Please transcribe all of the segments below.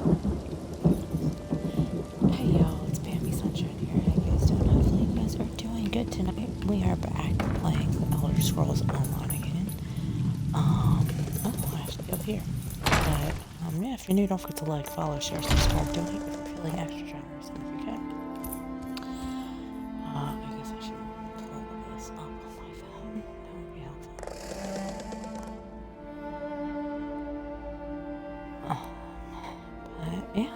Hey y'all, it's Bambi Sunshine here. How you guys doing? Hopefully you guys are doing good tonight. We are back playing Elder Scrolls Online again. Oh, I have to go here. But, yeah, if you're new, don't forget to like, follow, share, subscribe, donate if you're feeling extra generous, and if you can. I guess I should pull this up on my phone. That would be helpful. But, yeah.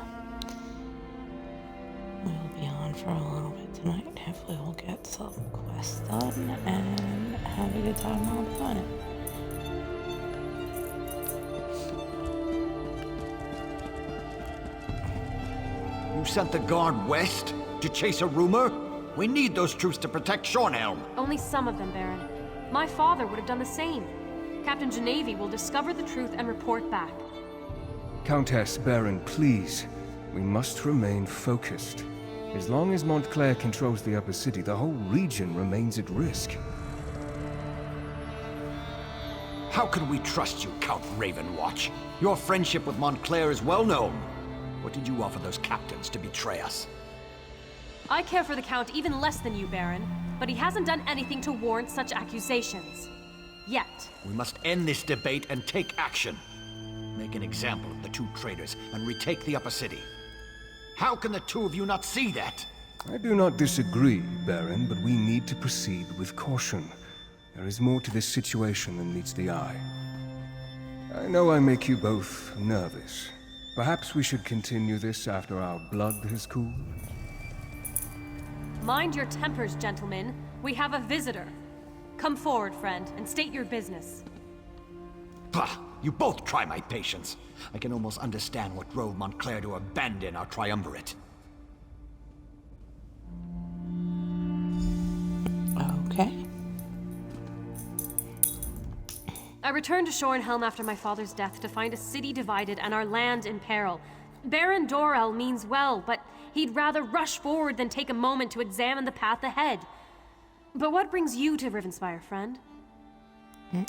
We'll be on for a little bit tonight. Hopefully we'll get some quests done and have a good time while doing it. You sent the guard west to chase a rumor? We need those troops to protect Shornhelm. Only some of them, Baron. My father would have done the same. Captain Genevieve will discover the truth and report back. Countess, Baron, please. We must remain focused. As long as Montclair controls the upper city, the whole region remains at risk. How can we trust you, Count Ravenwatch? Your friendship with Montclair is well known. What did you offer those captains to betray us? I care for the Count even less than you, Baron, but he hasn't done anything to warrant such accusations. Yet. We must end this debate and take action. Make an example of the two traitors and retake the upper city. How can the two of you not see that? I do not disagree, Baron, but we need to proceed with caution. There is more to this situation than meets the eye. I know I make you both nervous. Perhaps we should continue this after our blood has cooled? Mind your tempers, gentlemen. We have a visitor. Come forward, friend, and state your business. Bah! You both try my patience. I can almost understand what drove Montclair to abandon our triumvirate. Okay. I returned to Shornhelm after my father's death to find a city divided and our land in peril. Baron Dorell means well, but he'd rather rush forward than take a moment to examine the path ahead. But what brings you to Rivenspire, friend?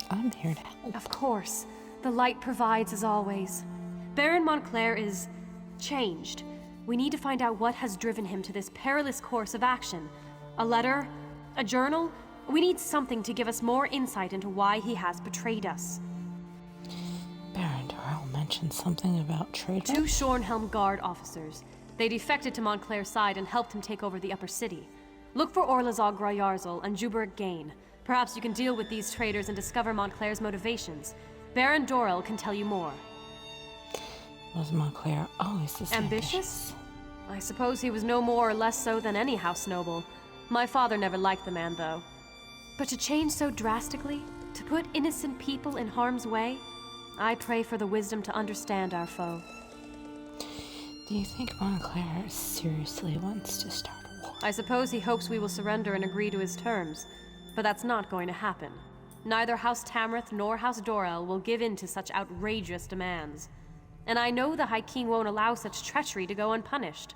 I'm here to help. Of course. The light provides as always. Baron Montclair is changed. We need to find out what has driven him to this perilous course of action. A letter? A journal? We need something to give us more insight into why he has betrayed us. Baron Dorell mentioned something about traitors. 2 Shornhelm Guard officers. They defected to Montclair's side and helped him take over the upper city. Look for Orlazog Grayarzal and Juberg Gain. Perhaps you can deal with these traitors and discover Montclair's motivations. Baron Dorell can tell you more. Was Montclair always this Ambitious? I suppose he was no more or less so than any house noble. My father never liked the man, though. But to change so drastically, to put innocent people in harm's way, I pray for the wisdom to understand our foe. Do you think Montclair seriously wants to start a war? I suppose he hopes we will surrender and agree to his terms, but that's not going to happen. Neither House Tamrith nor House Dorell will give in to such outrageous demands. And I know the High King won't allow such treachery to go unpunished.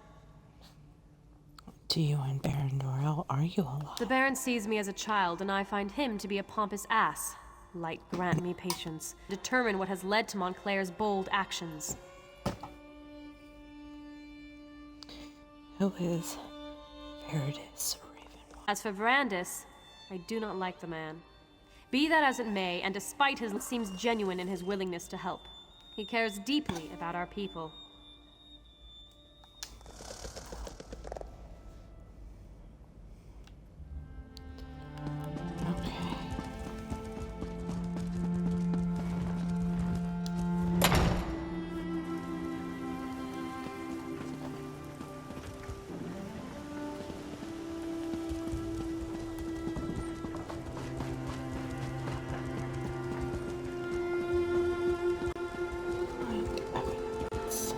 Do you and Baron Dorell argue a lot? The Baron sees me as a child, and I find him to be a pompous ass. Light grant me patience. Determine what has led to Montclair's bold actions. Who is Verandis Ravenwatch? As for Verandis, I do not like the man. Be that as it may, and despite his seems genuine in his willingness to help. He cares deeply about our people. Okay. Find evidence.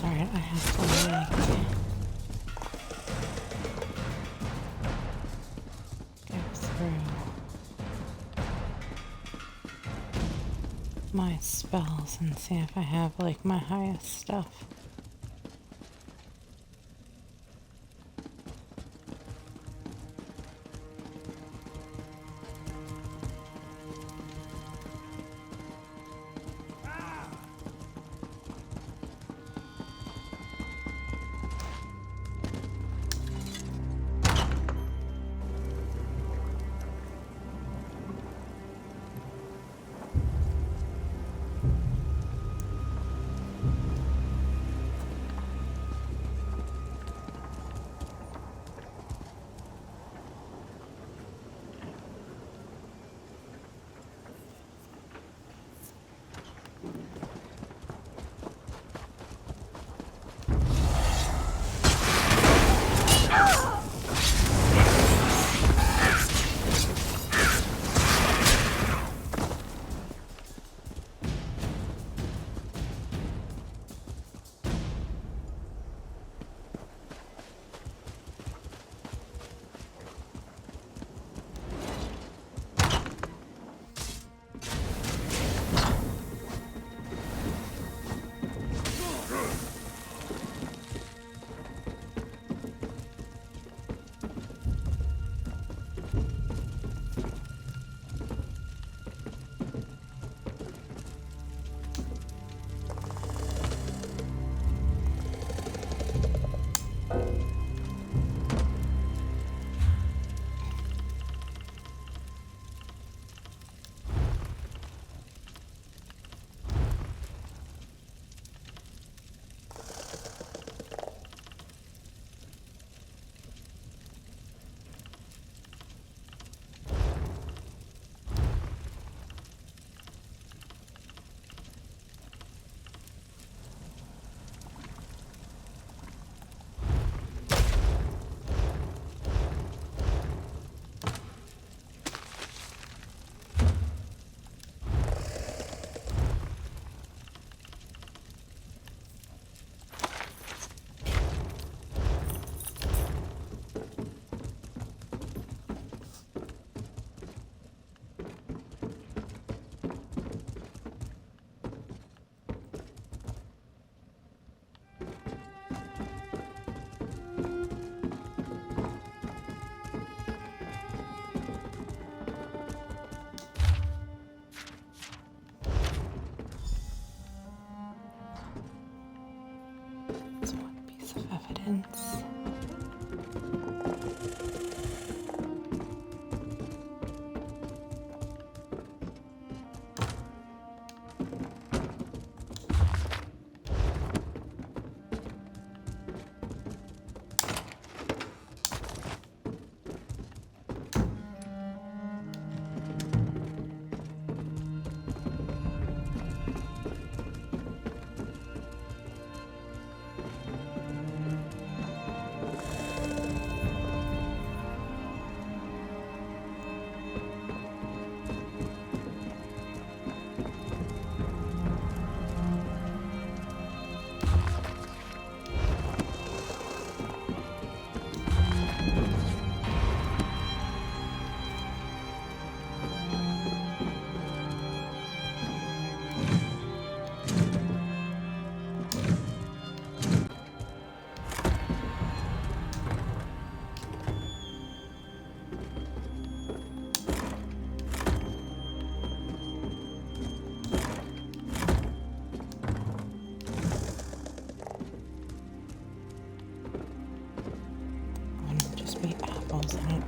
sorry, I have to like go through my spells and see if I have like my highest stuff. That's one piece of evidence. Wouldn't just be apples in it.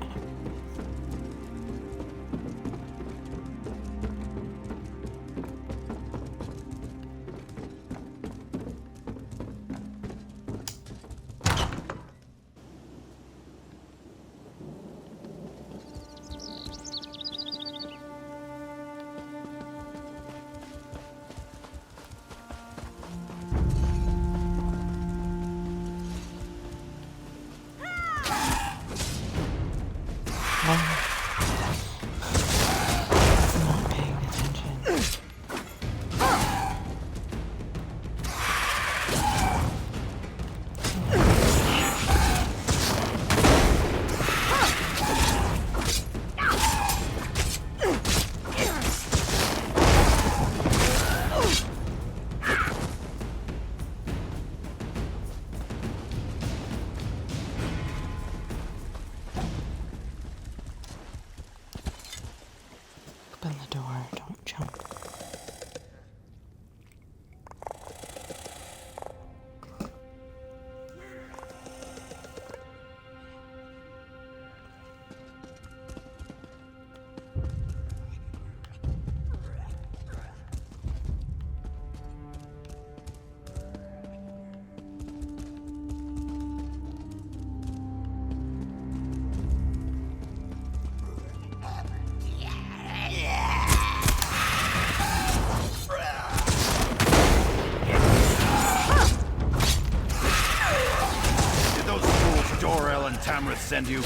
send you?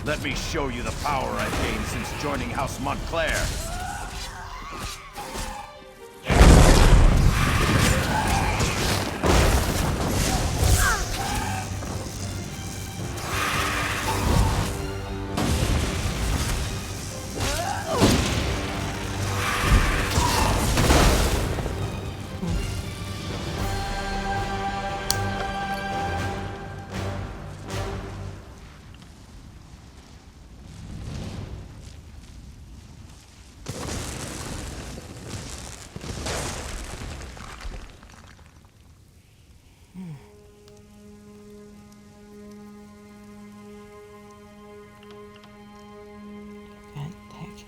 Let me show you the power I've gained since joining House Montclair. Good tickets.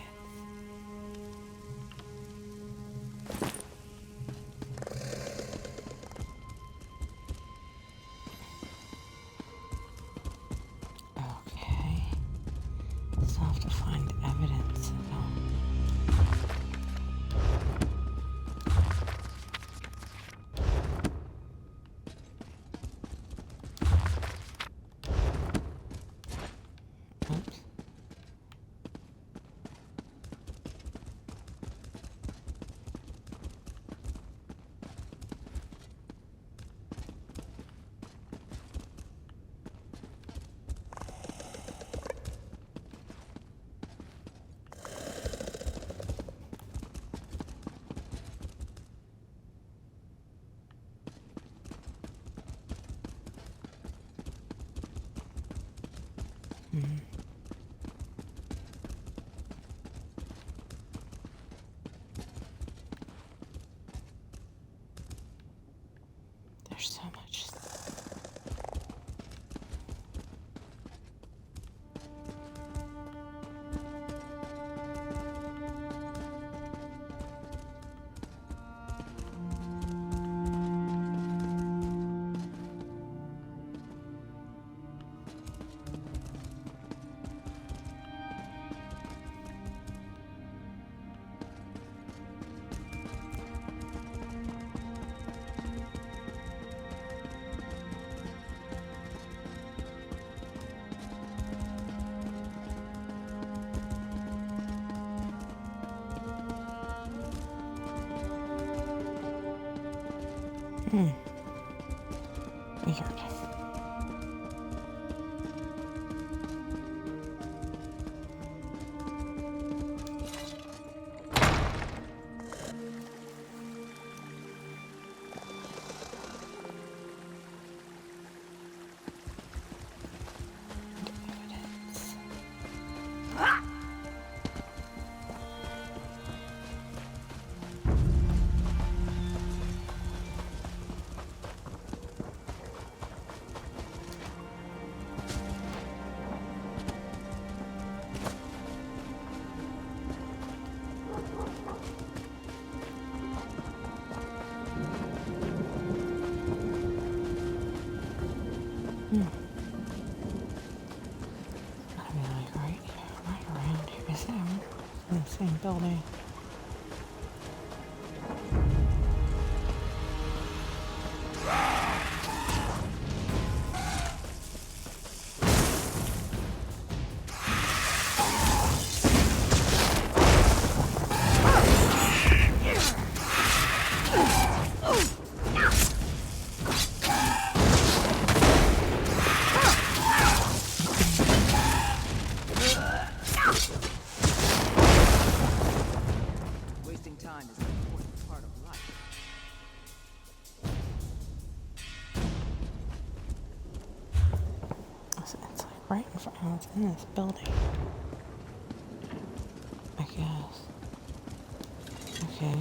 Okay. Still have to find evidence though. Oops. There's so much. Weird. Gotta be like right around here. Is that in the same building? Wasting time is an important part of life. It's like right in front. Oh, it's in this building. I guess. Okay.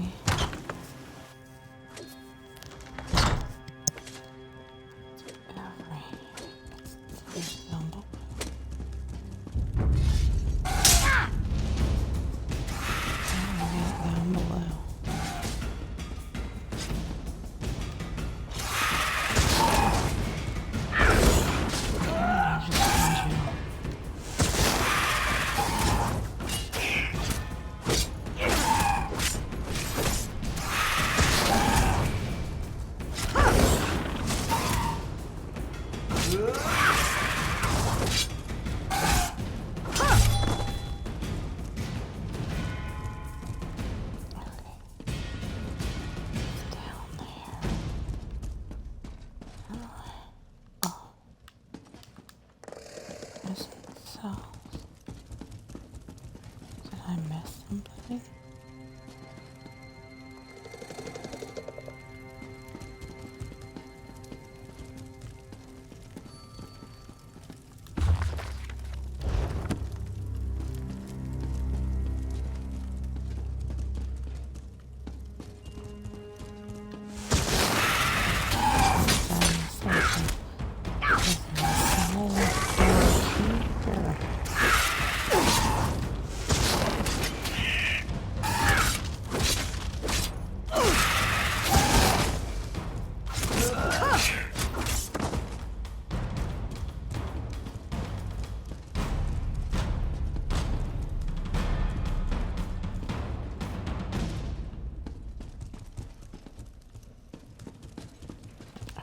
Down below.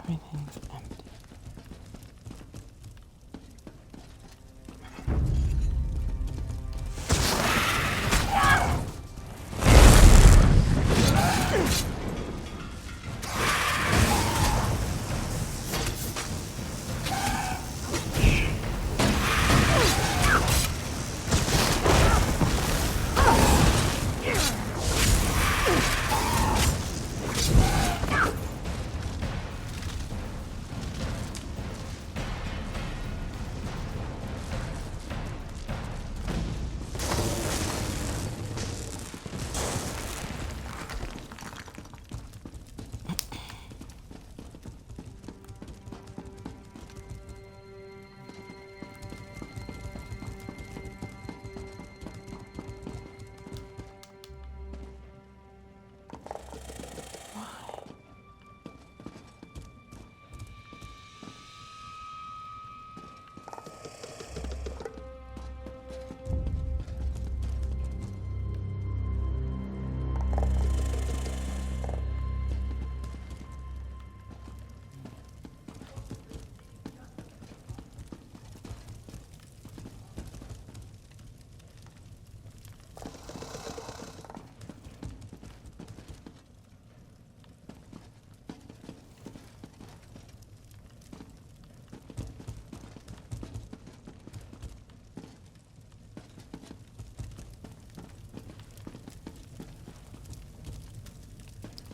Everything's empty.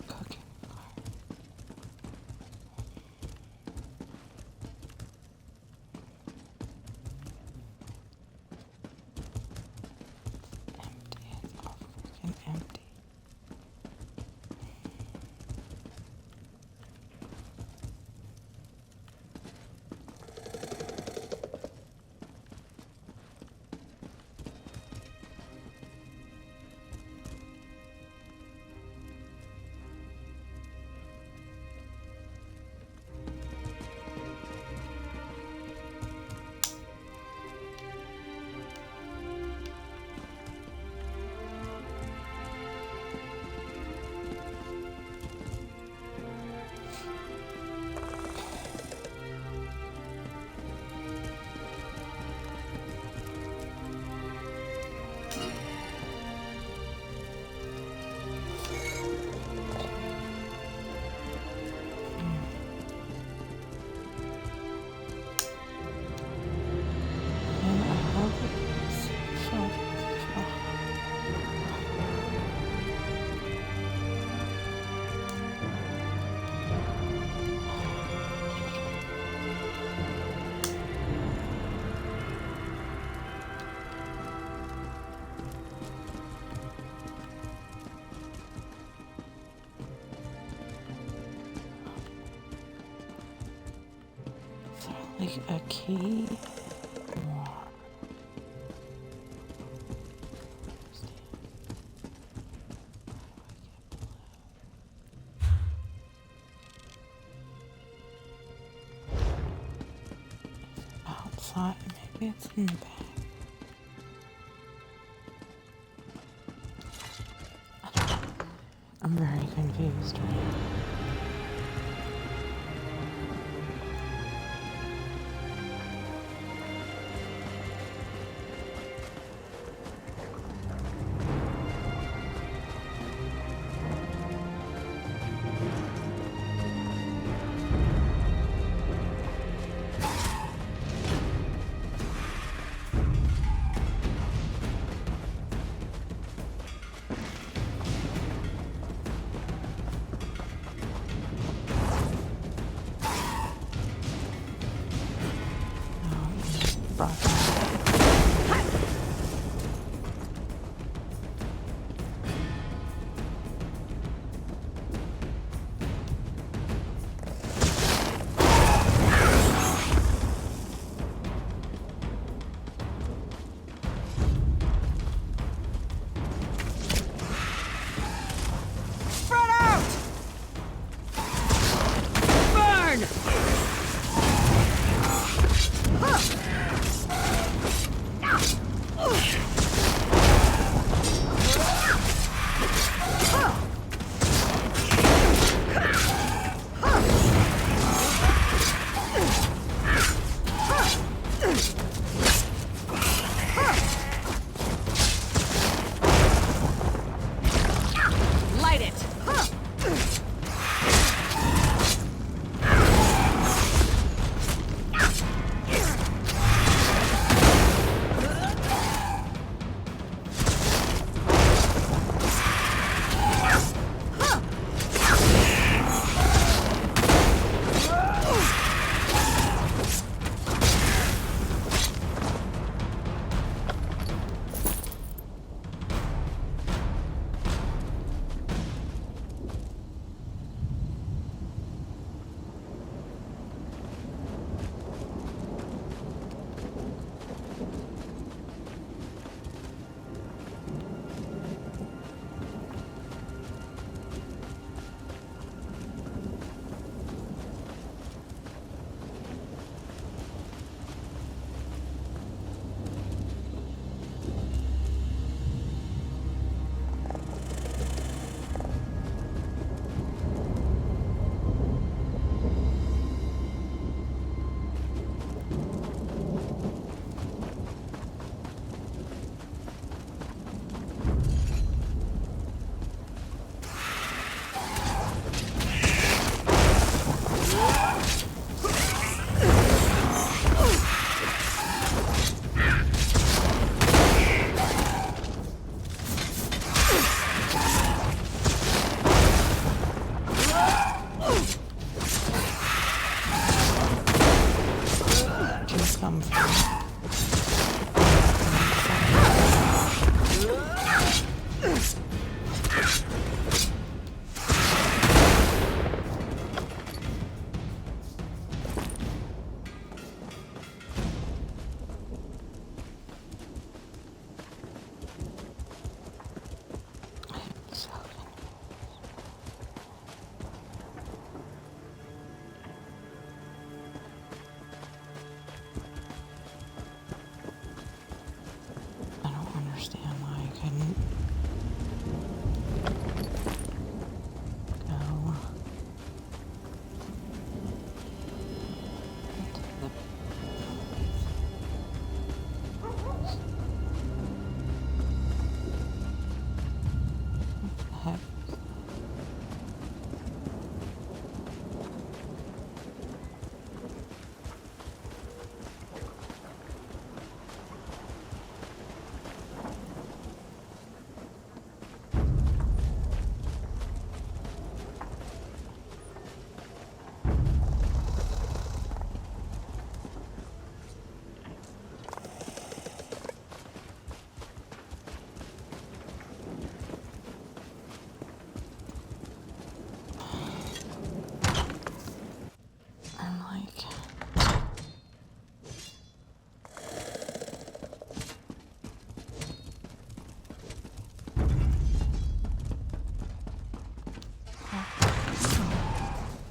Cooking fire. Empty. It's all freaking empty. And I hope it's so. Is there like a key? More. Outside, maybe it's in the back. I don't know. I'm very confused right now.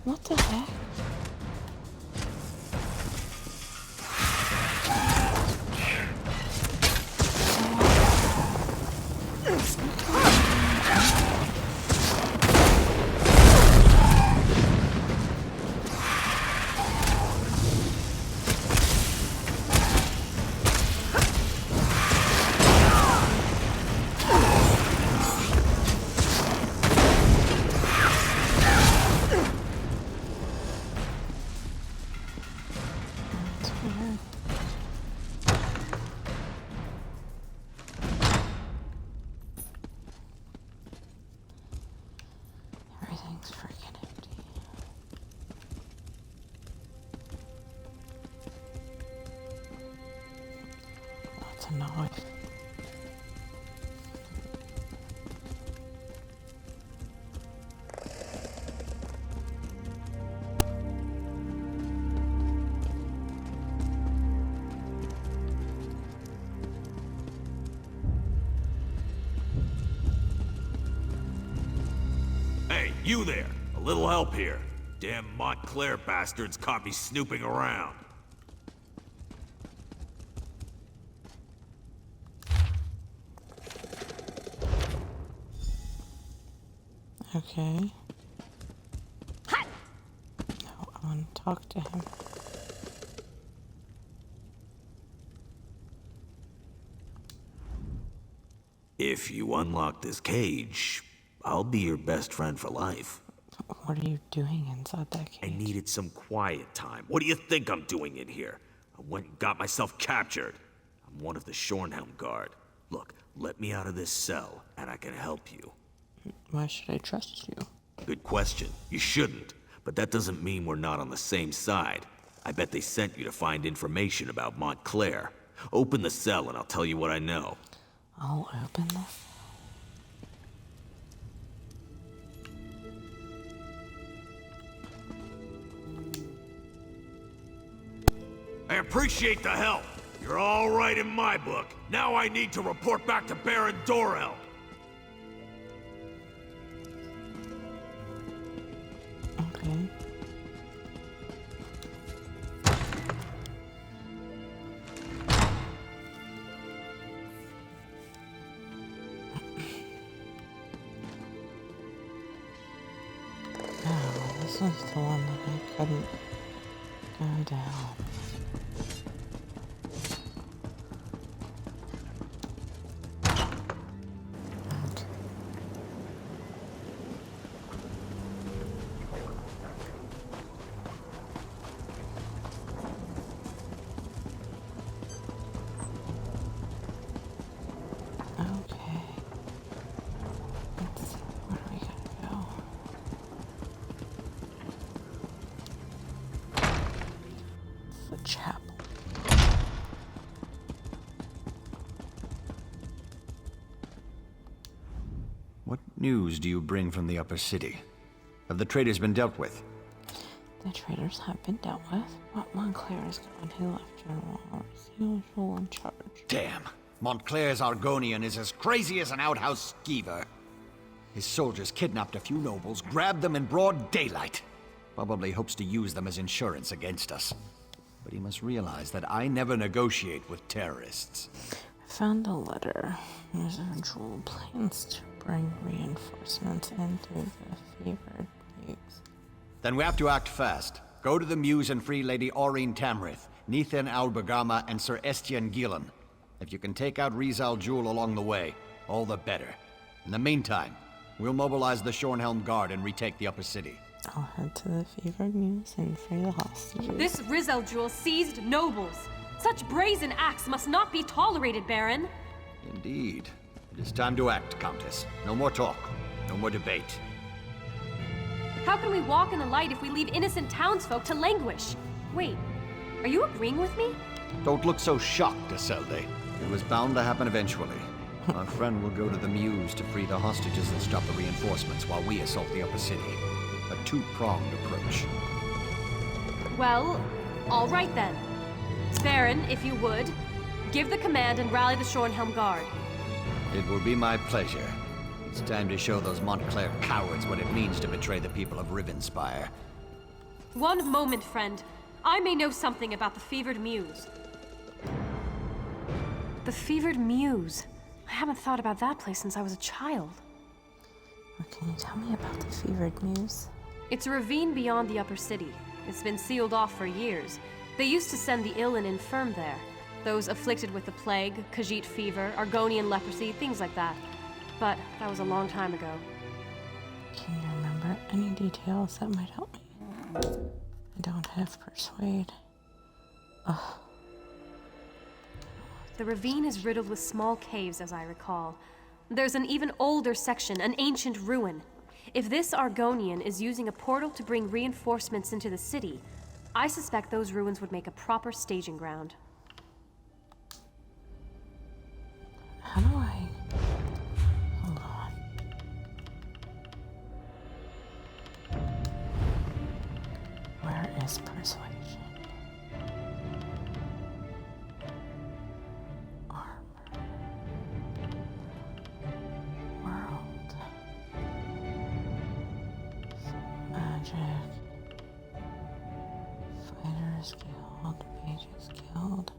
What the heck? Everything's freaking empty. That's a knife. Hey, you there! A little help here. Damn Montclair bastards caught me snooping around. Okay. No, I want to talk to him. If you unlock this cage, I'll be your best friend for life. What are you doing inside that cage? I needed some quiet time. What do you think I'm doing in here? I went and got myself captured. I'm one of the Shornhelm Guard. Look, let me out of this cell, and I can help you. Why should I trust you? Good question. You shouldn't. But that doesn't mean we're not on the same side. I bet they sent you to find information about Montclair. Open the cell and I'll tell you what I know. I'll open this. I appreciate the help. You're all right in my book. Now I need to report back to Baron Dorel. Okay. Oh, this was the one that I couldn't go down. Okay. Okay. Let's see, where do we gotta go? It's the chapel. What news do you bring from the upper city? Have the traitors been dealt with? The traitors have been dealt with, but Montclair is gone. He left General Ars usual in charge. Damn! Montclair's Argonian is as crazy as an outhouse skeever. His soldiers kidnapped a few nobles, grabbed them in broad daylight. Probably hopes to use them as insurance against us. But he must realize that I never negotiate with terrorists. I found a letter. There's eventual plans to bring reinforcements into the fevered pigs. Then we have to act fast. Go to the Muse and free Lady Aurene Tamrith, Nethan Albergama, and Sir Estienne Gillen. If you can take out Rizal Jewel along the way, all the better. In the meantime, we'll mobilize the Shornhelm Guard and retake the upper city. I'll head to the fevered Muse and free the hostages. This Rizal Jewel seized nobles. Such brazen acts must not be tolerated, Baron. Indeed. It is time to act, Countess. No more talk. No more debate. How can we walk in the light if we leave innocent townsfolk to languish? Wait, are you agreeing with me? Don't look so shocked, Isolde. It was bound to happen eventually. Our friend will go to the Muse to free the hostages and stop the reinforcements while we assault the upper city. A two-pronged approach. Well, all right then. Baron, if you would, give the command and rally the Shornhelm Guard. It will be my pleasure. It's time to show those Montclair cowards what it means to betray the people of Rivenspire. One moment, friend. I may know something about the Fevered Muse. The Fevered Muse. I haven't thought about that place since I was a child. What can you tell me about the Fevered Muse? It's a ravine beyond the upper city. It's been sealed off for years. They used to send the ill and infirm there. Those afflicted with the plague, Khajiit fever, Argonian leprosy, things like that. But that was a long time ago. Can you remember any details that might help me? I don't have Persuade. Ugh. The ravine is riddled with small caves, as I recall. There's an even older section, an ancient ruin. If this Argonian is using a portal to bring reinforcements into the city, I suspect those ruins would make a proper staging ground. How do I... Hold on. Where is Persuasion? Armor. World. Magic. Fighters Guild. Mages Guild.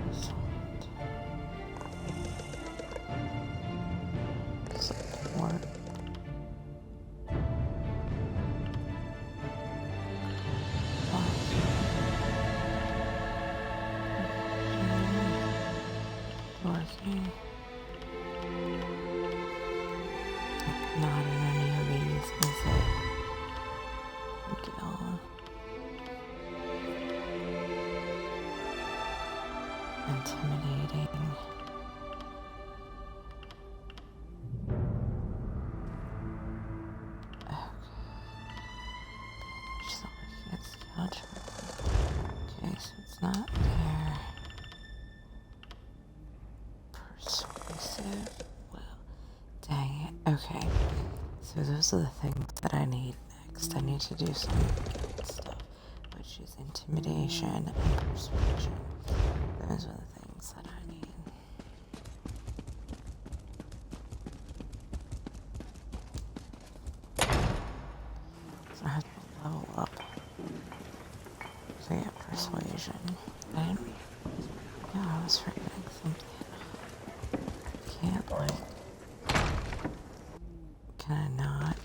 Assault. Support. Dorothy. Not in any of these, is it? Gil. Intimidating. So it's judgment. Okay, so it's not there. Persuasive. Well, dang it. Okay. So those are the things that I need next. I need to do some good stuff, which is intimidation and persuasion. Those are the things that I need. So I have to level up to get persuasion. And yeah, I was forgetting something. Can't like. Can I not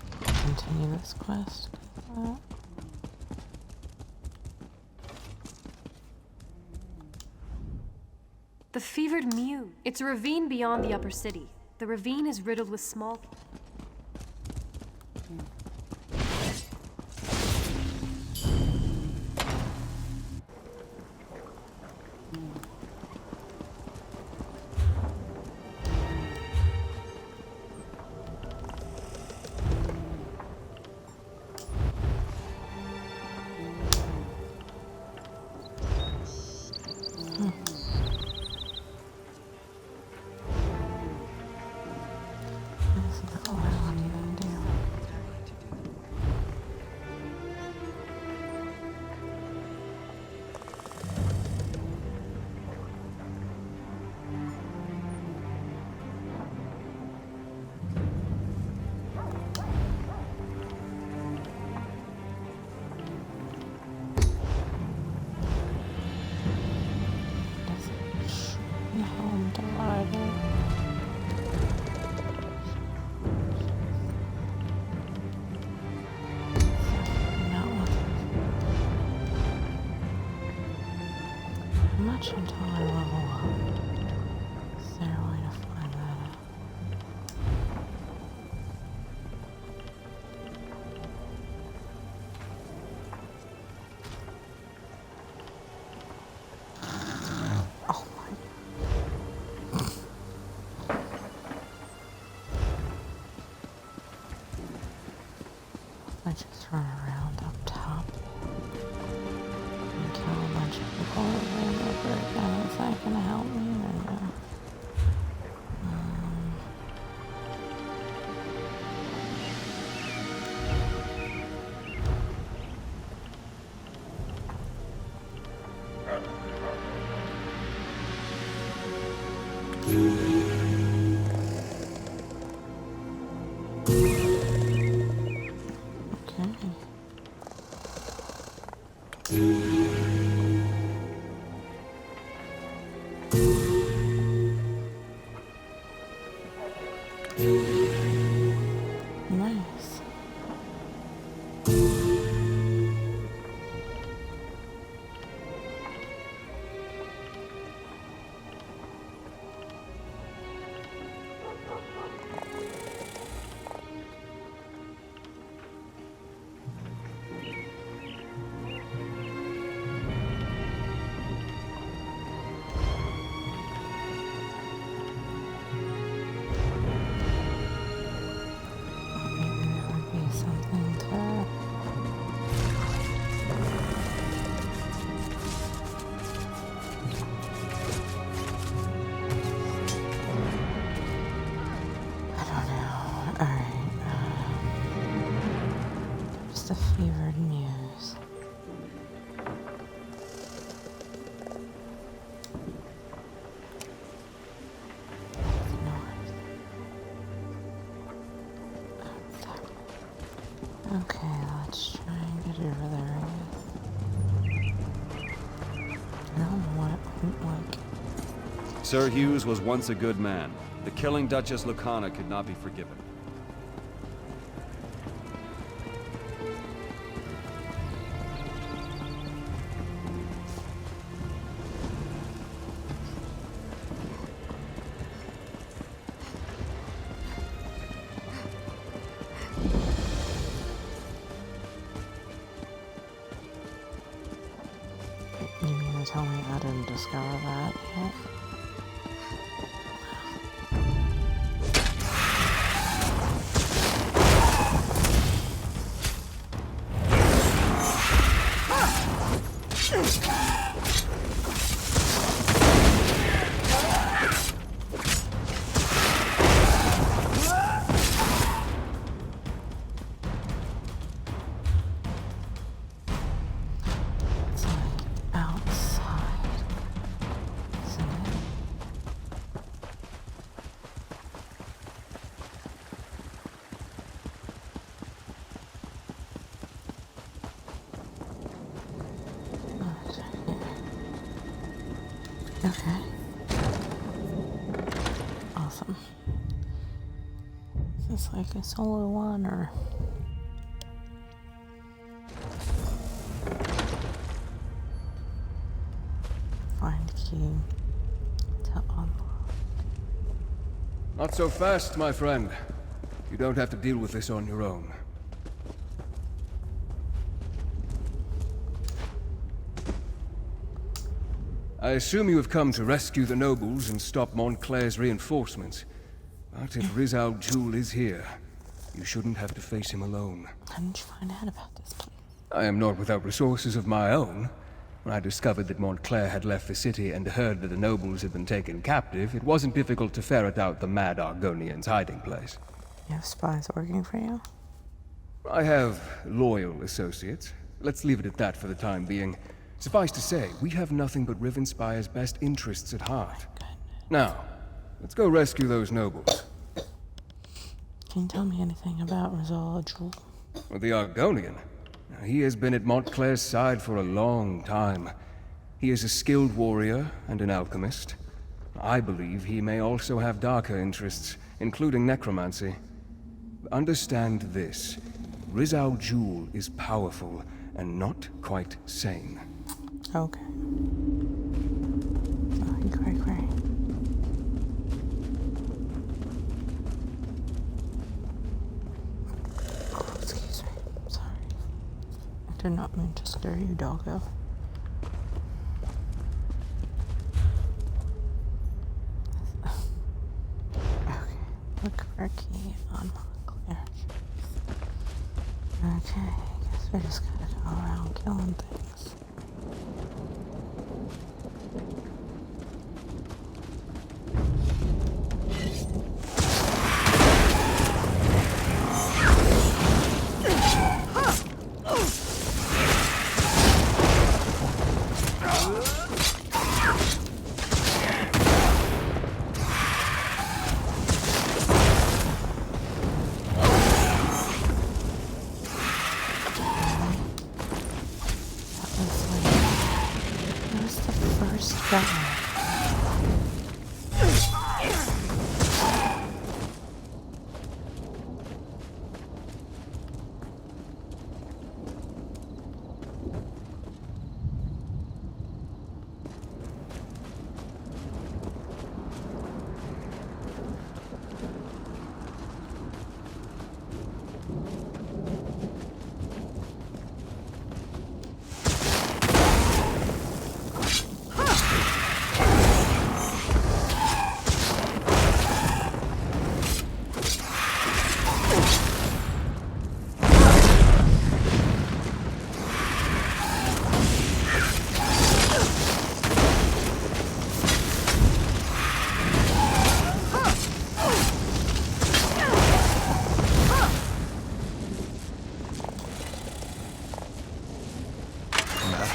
continue this quest? The Fevered Muse. It's a ravine beyond the upper city. The ravine is riddled with small... This is all I want you to do. Home divided. Not much until I level up. Is there a way to find that out? Oh my. I just run around up top and kill a bunch of people over and over again. Is that gonna help me or no? Okay. Nice. Maybe there would be something to. I don't know. Alright. Just a fevered muse. North. Okay, let's try and get over there, I guess. I don't know what it went like. Sir Hughes was once a good man. The killing Duchess Lucana could not be forgiven. You mean to tell me I didn't discover that yet? It's like outside, isn't it? Oh, it's right here. Okay. Awesome. Is this like a solo one or? Find key to unlock. Not so fast, my friend. You don't have to deal with this on your own. I assume you have come to rescue the nobles and stop Montclair's reinforcements. But if Riz Al Ghul is here, you shouldn't have to face him alone. How did you find out about this place? I am not without resources of my own. When I discovered that Montclair had left the city and heard that the nobles had been taken captive, it wasn't difficult to ferret out the mad Argonian's hiding place. You have spies working for you? I have loyal associates. Let's leave it at that for the time being. Suffice to say, we have nothing but Rivenspire's best interests at heart. Now, let's go rescue those nobles. Can you tell me anything about Riz Al Ghul? Well, the Argonian. He has been at Montclair's side for a long time. He is a skilled warrior and an alchemist. I believe he may also have darker interests, including necromancy. Understand this. Riz Al Ghul is powerful and not quite sane. Okay. Oh, great. Oh, excuse me. Sorry. I did not mean to scare you, doggo. Okay. Look for a key on Montclair. Okay. Guess we just gotta go around killing things. That was first guy.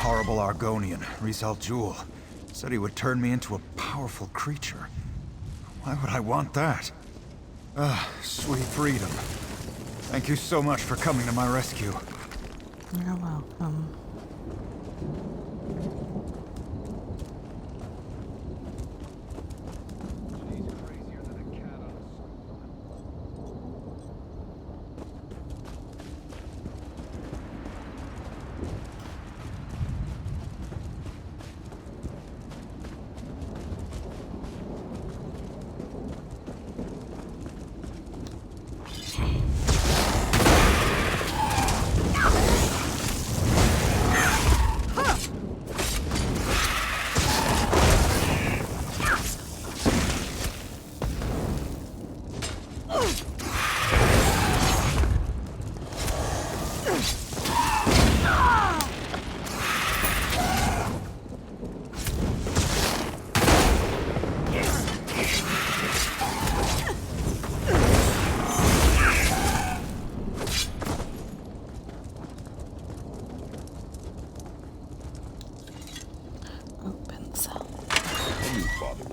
Horrible Argonian, Rizal Jul, said he would turn me into a powerful creature. Why would I want that? Sweet freedom. Thank you so much for coming to my rescue. You're welcome.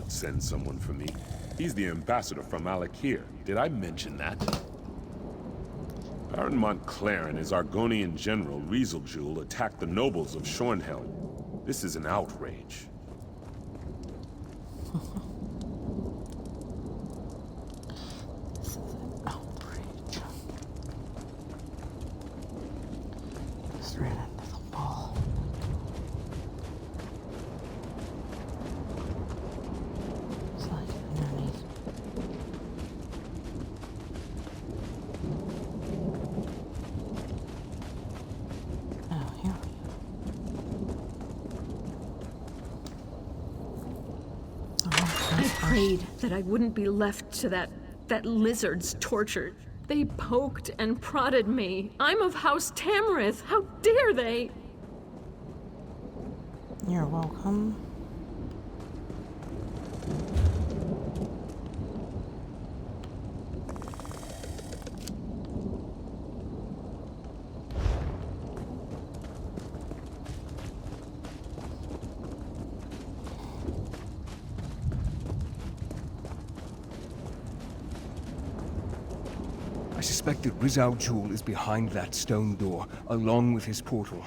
Send someone for me. He's the ambassador from Alakir. Did I mention that? Baron Montclair and his Argonian general, Rizal attacked the nobles of Shornhelm. This is an outrage. This is an outrage. Just ran into the wall. Underneath. Oh, here we go. I prayed that I wouldn't be left to that lizard's torture. They poked and prodded me. I'm of House Tamrith. How dare they? You're welcome. I suspect that Rizal Jul is behind that stone door, along with his portal.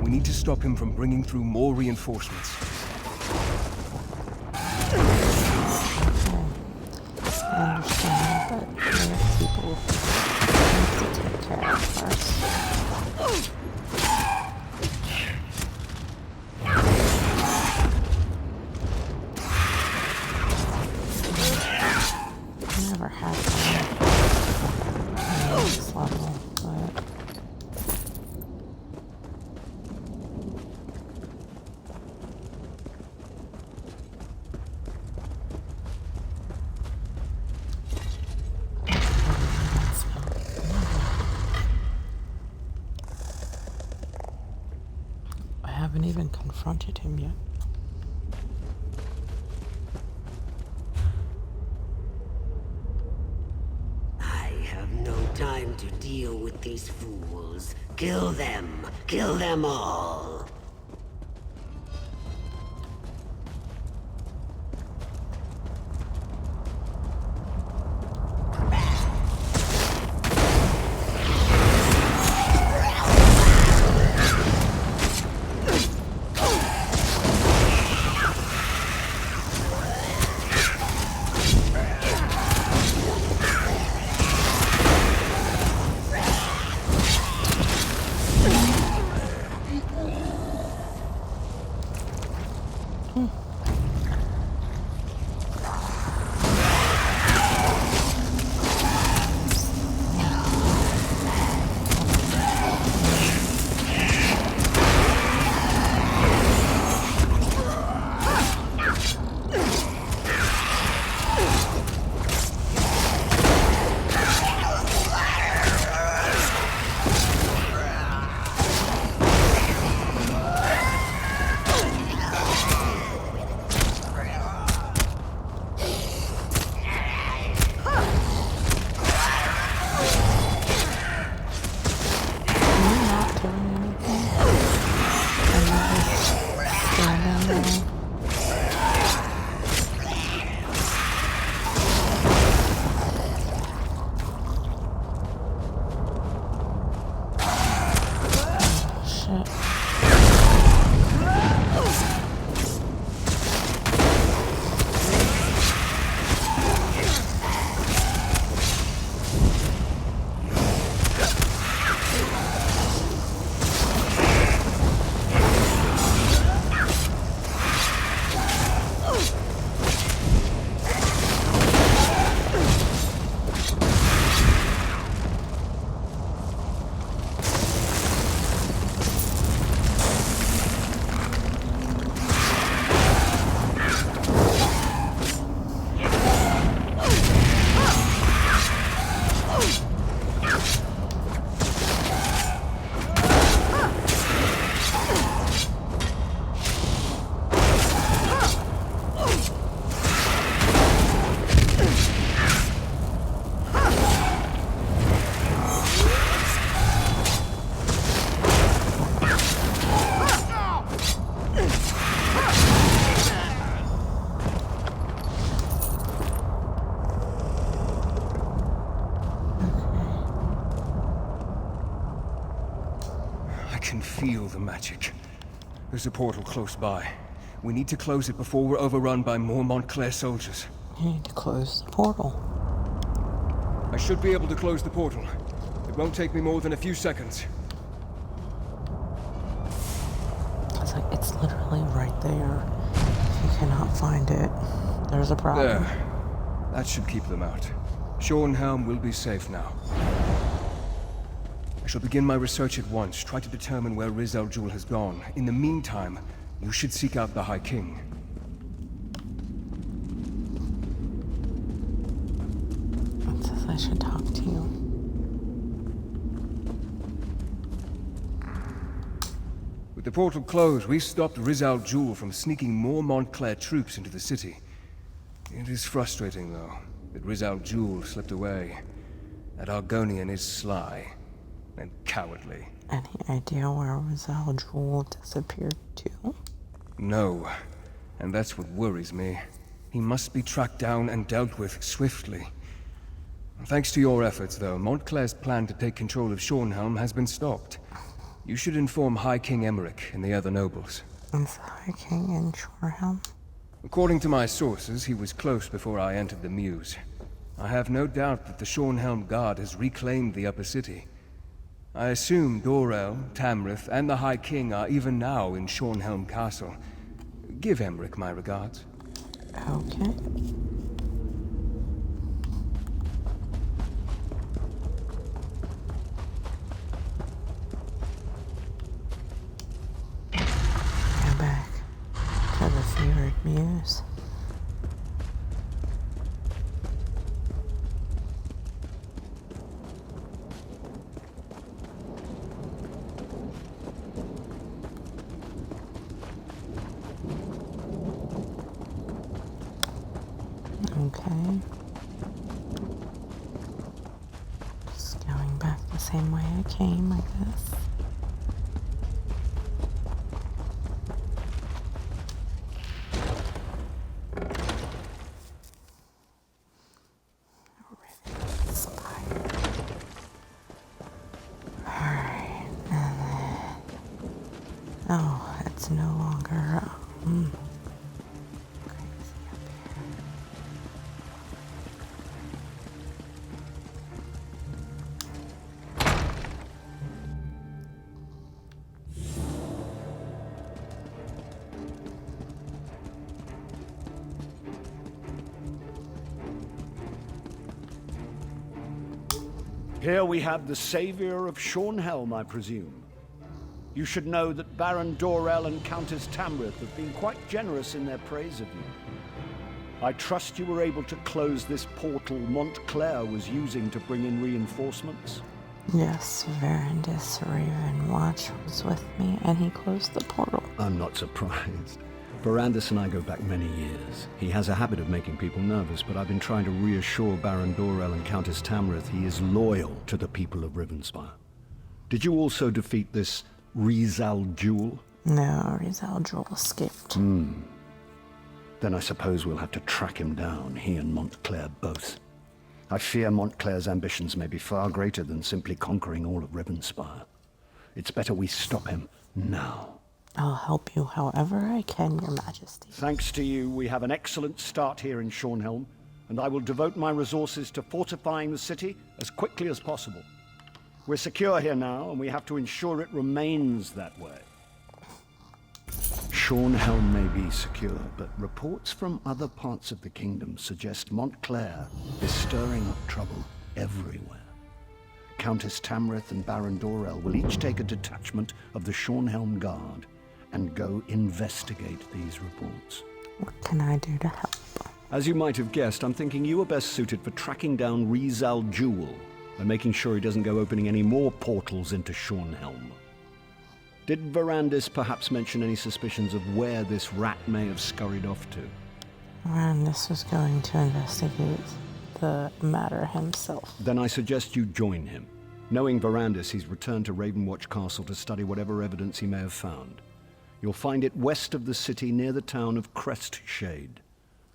We need to stop him from bringing through more reinforcements. I understand, but there are people we need to take care of first. I never had one at this level, but I haven't even confronted him yet. Time to deal with these fools. Kill them! Kill them all! shit. Feel the magic. There's a portal close by. We need to close it before we're overrun by more Montclair soldiers. You need to close the portal. I should be able to close the portal. It won't take me more than a few seconds. It's literally right there. If you cannot find it, there's a problem. There. That should keep them out. Shornhelm will be safe now. I shall begin my research at once, try to determine where Riz al Jul has gone. In the meantime, you should seek out the High King. It says I should talk to you. With the portal closed, we stopped Riz al Jul from sneaking more Montclair troops into the city. It is frustrating, though, that Riz al Jul slipped away. That Argonian is sly and cowardly. Any idea where Riz al Jul disappeared to? No, and that's what worries me. He must be tracked down and dealt with swiftly. Thanks to your efforts, though, Montclair's plan to take control of Shornhelm has been stopped. You should inform High King Emmerich and the other nobles. Is the High King in Shornhelm? According to my sources, he was close before I entered the Mews. I have no doubt that the Shornhelm Guard has reclaimed the upper city. I assume Dorel, Tamrith, and the High King are even now in Shornhelm Castle. Give Emmerich my regards. Okay. Go back to the fevered Mews. Okay. Just going back the same way I came, I guess. Alright, and then... Oh, it's no longer... Here we have the savior of Shornhelm, I presume. You should know that Baron Dorel and Countess Tamrith have been quite generous in their praise of you. I trust you were able to close this portal Montclair was using to bring in reinforcements? Yes, Verandis Ravenwatch was with me, and he closed the portal. I'm not surprised. Verandis and I go back many years. He has a habit of making people nervous, but I've been trying to reassure Baron Dorel and Countess Tamrith he is loyal to the people of Rivenspire. Did you also defeat this Riz al Jul? No, Riz al Jul escaped. Then I suppose we'll have to track him down, he and Montclair both. I fear Montclair's ambitions may be far greater than simply conquering all of Rivenspire. It's better we stop him now. I'll help you however I can, Your Majesty. Thanks to you, we have an excellent start here in Shornhelm, and I will devote my resources to fortifying the city as quickly as possible. We're secure here now, and we have to ensure it remains that way. Shornhelm may be secure, but reports from other parts of the kingdom suggest Montclair is stirring up trouble everywhere. Countess Tamrith and Baron Dorell will each take a detachment of the Shornhelm Guard and go investigate these reports. What can I do to help? As you might have guessed, I'm thinking you are best suited for tracking down Rizal Jewel and making sure he doesn't go opening any more portals into Shornhelm. Did Verandis perhaps mention any suspicions of where this rat may have scurried off to? Verandis was going to investigate the matter himself. Then I suggest you join him. Knowing Verandis, he's returned to Ravenwatch Castle to study whatever evidence he may have found. You'll find it west of the city near the town of Crestshade.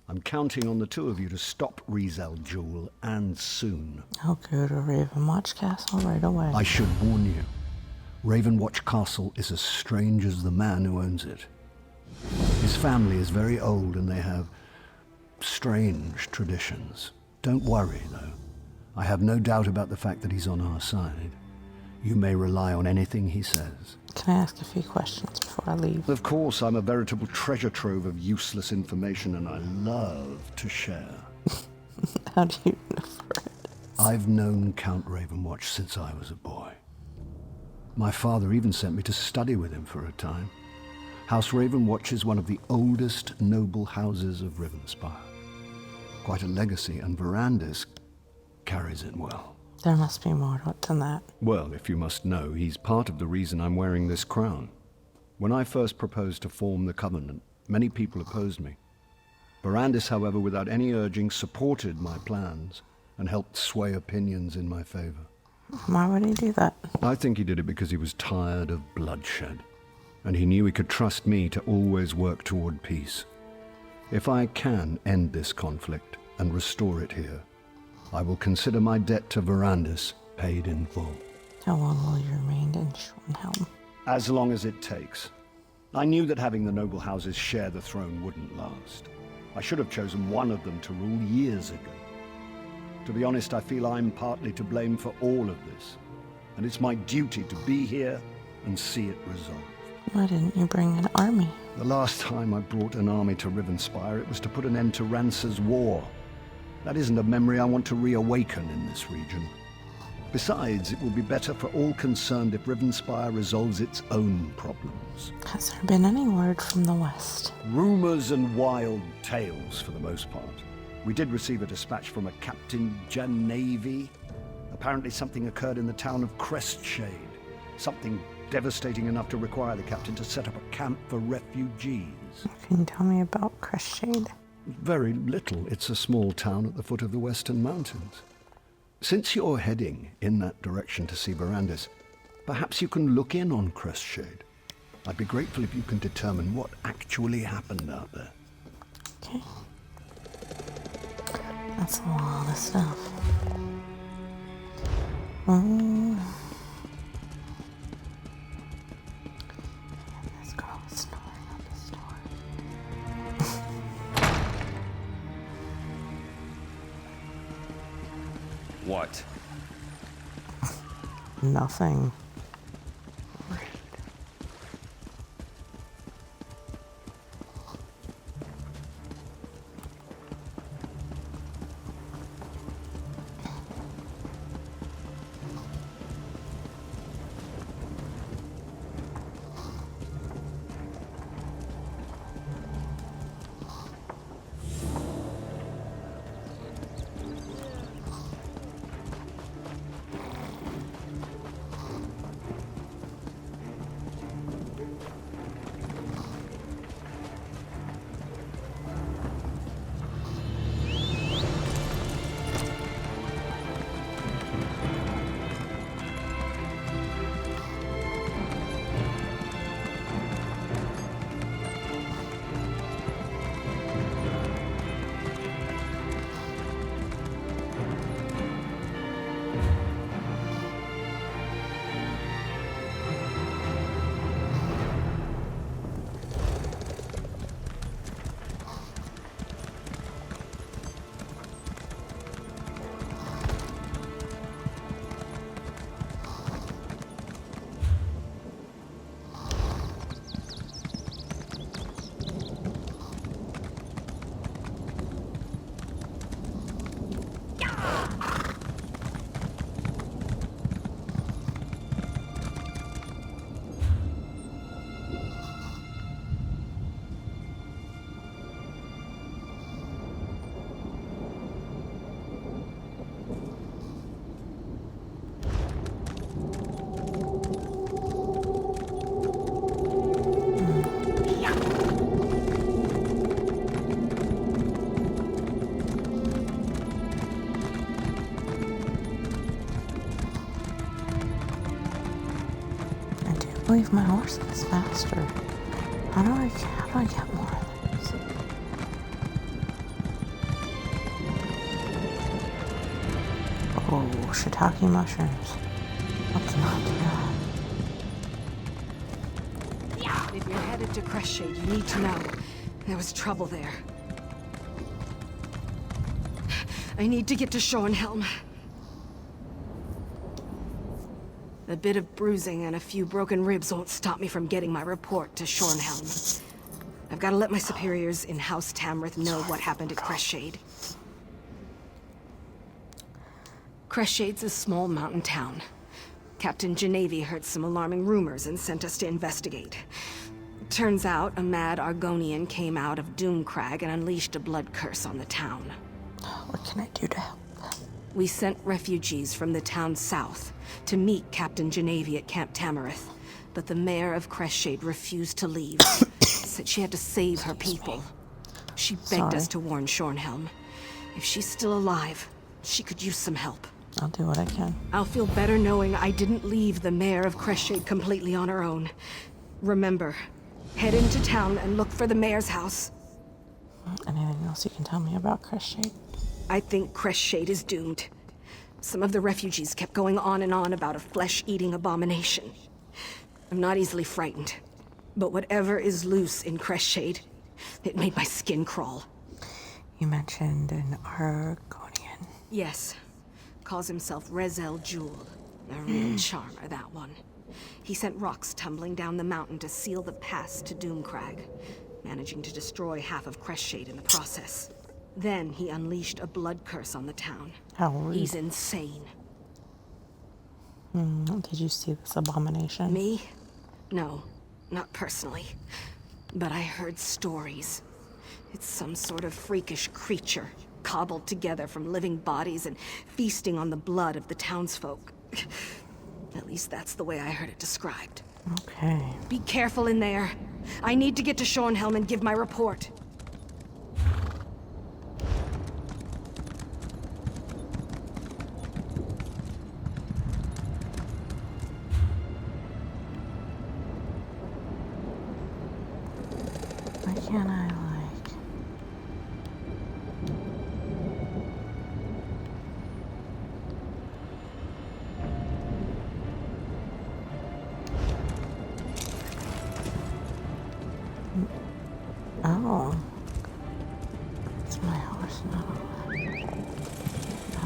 I'm counting on the two of you to stop Rizal Jewel, and soon. I'll go to Ravenwatch Castle right away. I should warn you. Ravenwatch Castle is as strange as the man who owns it. His family is very old and they have strange traditions. Don't worry, though. I have no doubt about the fact that he's on our side. You may rely on anything he says. Can I ask a few questions before I leave? Of course, I'm a veritable treasure trove of useless information, and I love to share. How do you know Verandis? I've known Count Ravenwatch since I was a boy. My father even sent me to study with him for a time. House Ravenwatch is one of the oldest noble houses of Rivenspire. Quite a legacy, and Verandis carries it well. There must be more to it than that. Well, if you must know, he's part of the reason I'm wearing this crown. When I first proposed to form the Covenant, many people opposed me. Verandis, however, without any urging, supported my plans and helped sway opinions in my favor. Why would he do that? I think he did it because he was tired of bloodshed, and he knew he could trust me to always work toward peace. If I can end this conflict and restore it here, I will consider my debt to Verandis paid in full. How long will you remain in Shornhelm? As long as it takes. I knew that having the noble houses share the throne wouldn't last. I should have chosen one of them to rule years ago. To be honest, I feel I'm partly to blame for all of this, and it's my duty to be here and see it resolved. Why didn't you bring an army? The last time I brought an army to Rivenspire, it was to put an end to Rance's war. That isn't a memory I want to reawaken in this region. Besides, it will be better for all concerned if Rivenspire resolves its own problems. Has there been any word from the West? Rumors and wild tales for the most part. We did receive a dispatch from a Captain Janavi. Apparently something occurred in the town of Crestshade. Something devastating enough to require the captain to set up a camp for refugees. Can you tell me about Crestshade? Very little. It's a small town at the foot of the Western Mountains. Since you're heading in that direction to see Verandis, perhaps you can look in on Crestshade. I'd be grateful if you can determine what actually happened out there. Okay. That's a lot of stuff. This girl is snoring on this door. What? Nothing. leave my horses faster? How do I get more of these? Oh, shiitake mushrooms. Let's not do that. If you're headed to Crestshade, you need to know there was trouble there. I need to get to Shornhelm. A bit of bruising and a few broken ribs won't stop me from getting my report to Shornhelm. I've got to let my superiors in House Tamrith know what happened at Crestshade. Crestshades a small mountain town. Captain Genevieve heard some alarming rumors and sent us to investigate. Turns out a mad Argonian came out of Doomcrag and unleashed a blood curse on the town. What can I do to help? We sent refugees from the town south to meet Captain Genevieve at Camp Tamrith, but the mayor of Crestshade refused to leave. Said she had to save her people. She begged us to warn Shornhelm. If she's still alive, she could use some help. I'll do what I can. I'll feel better knowing I didn't leave the mayor of Crestshade completely on her own. Remember, head into town and look for the mayor's house. Anything else you can tell me about Crestshade? I think Crestshade is doomed. Some of the refugees kept going on and on about a flesh-eating abomination. I'm not easily frightened, but whatever is loose in Crestshade, it made my skin crawl. You mentioned an Argonian. Yes. Calls himself Rezel Jewel. A real charmer, that one. He sent rocks tumbling down the mountain to seal the pass to Doomcrag, managing to destroy half of Crestshade in the process. Then he unleashed a blood curse on the town. How rude. He's insane. Did you see this abomination? Me? No, not personally. But I heard stories. It's some sort of freakish creature, cobbled together from living bodies and feasting on the blood of the townsfolk. At least that's the way I heard it described. Okay. Be careful in there. I need to get to Shornhelm and give my report. Why can't I, Oh. Is my horse not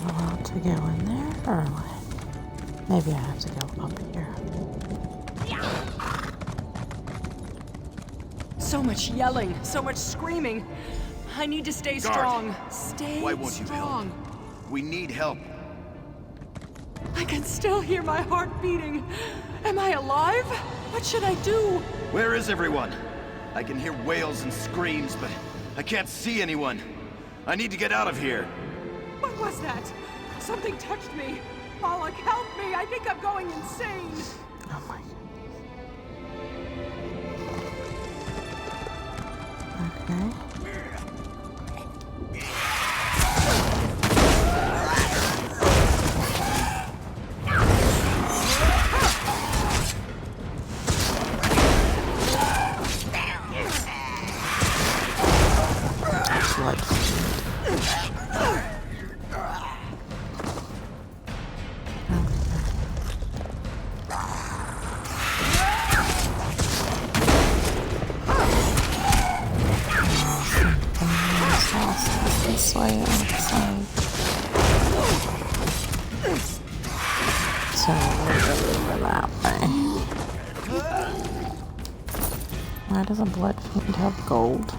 allowed to go in there, or what? Maybe I have to go up here. So much yelling, so much screaming. I need to stay strong. Stay Why won't you strong. help? We need help. I can still hear my heart beating. Am I alive? What should I do? Where is everyone? I can hear wails and screams, but I can't see anyone. I need to get out of here. What was that? Something touched me. Pollock, help me! I think I'm going insane. Oh my God. Okay. This way outside. So over that way. Why does a blood fiend have gold?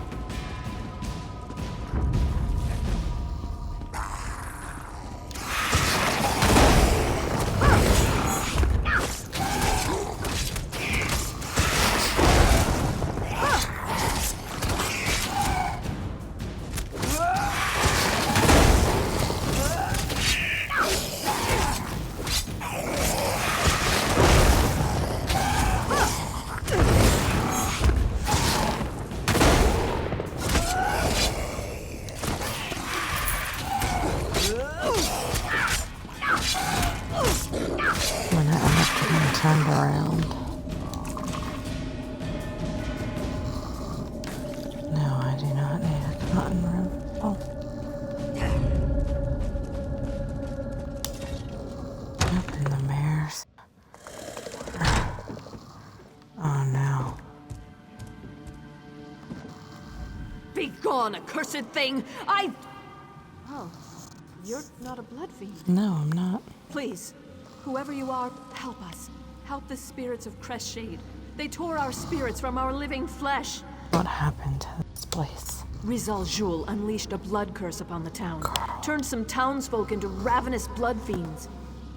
Be gone, accursed thing! Oh, you're not a blood fiend. No, I'm not. Please, whoever you are, help us. Help the spirits of Crestshade. They tore our spirits from our living flesh. What happened to this place? Rizal Jul unleashed a blood curse upon the town. Turned some townsfolk into ravenous blood fiends.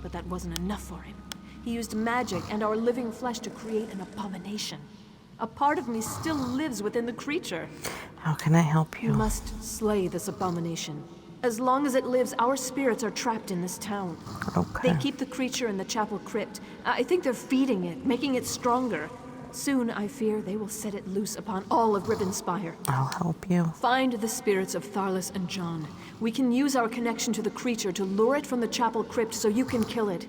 But that wasn't enough for him. He used magic and our living flesh to create an abomination. A part of me still lives within the creature. How can I help you? You must slay this abomination. As long as it lives, our spirits are trapped in this town. Okay. They keep the creature in the chapel crypt. I think they're feeding it, making it stronger. Soon, I fear, they will set it loose upon all of Ribbonspire. I'll help you. Find the spirits of Tharlas and John. We can use our connection to the creature to lure it from the chapel crypt so you can kill it.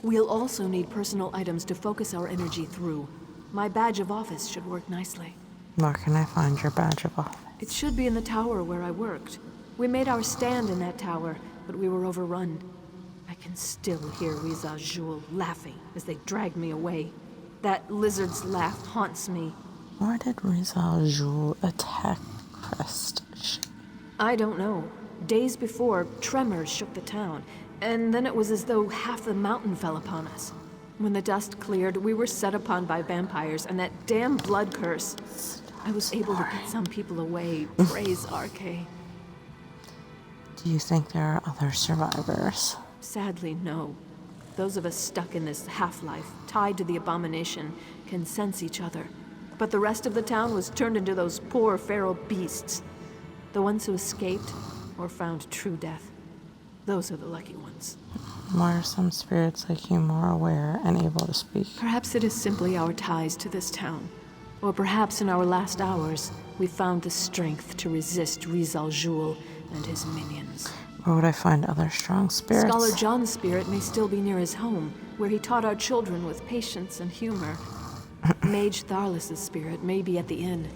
We'll also need personal items to focus our energy through. My badge of office should work nicely. Where can I find your badge of office? It should be in the tower where I worked. We made our stand in that tower, but we were overrun. I can still hear Rizal Jul laughing as they dragged me away. That lizard's laugh haunts me. Why did Rizal Jul attack Crestshade? I don't know. Days before, tremors shook the town, and then it was as though half the mountain fell upon us. When the dust cleared, we were set upon by vampires and that damn blood curse. I was able to get some people away, praise Arche. Do you think there are other survivors? Sadly, no. Those of us stuck in this half-life, tied to the abomination, can sense each other. But the rest of the town was turned into those poor feral beasts. The ones who escaped or found true death. Those are the lucky ones. Why are some spirits like you more aware and able to speak? Perhaps it is simply our ties to this town. Or perhaps in our last hours, we found the strength to resist Rizal Jul and his minions. Where would I find other strong spirits? Scholar John's spirit may still be near his home, where he taught our children with patience and humor. Mage Tharlas' spirit may be at the inn.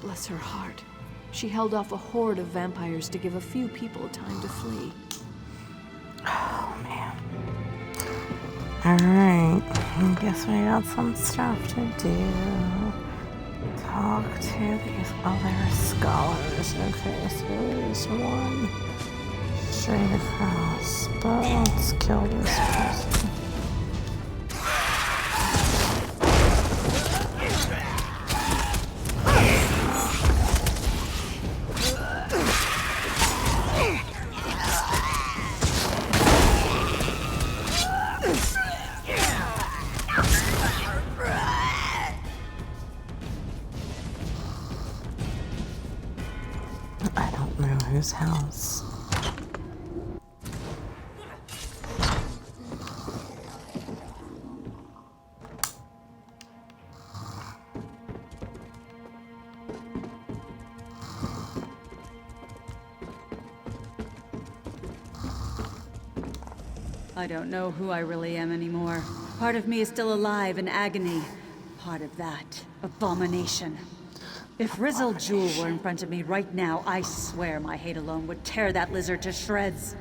Bless her heart. She held off a horde of vampires to give a few people time to flee. Oh, man. Alright. I guess we got some stuff to do. Talk to these other scholars. Okay, so there's one straight across. But let's kill this person. I don't know whose house. I don't know who I really am anymore. Part of me is still alive in agony. Part of that, abomination. If Rizal Jul were in front of me right now, I swear my hate alone would tear that lizard to shreds.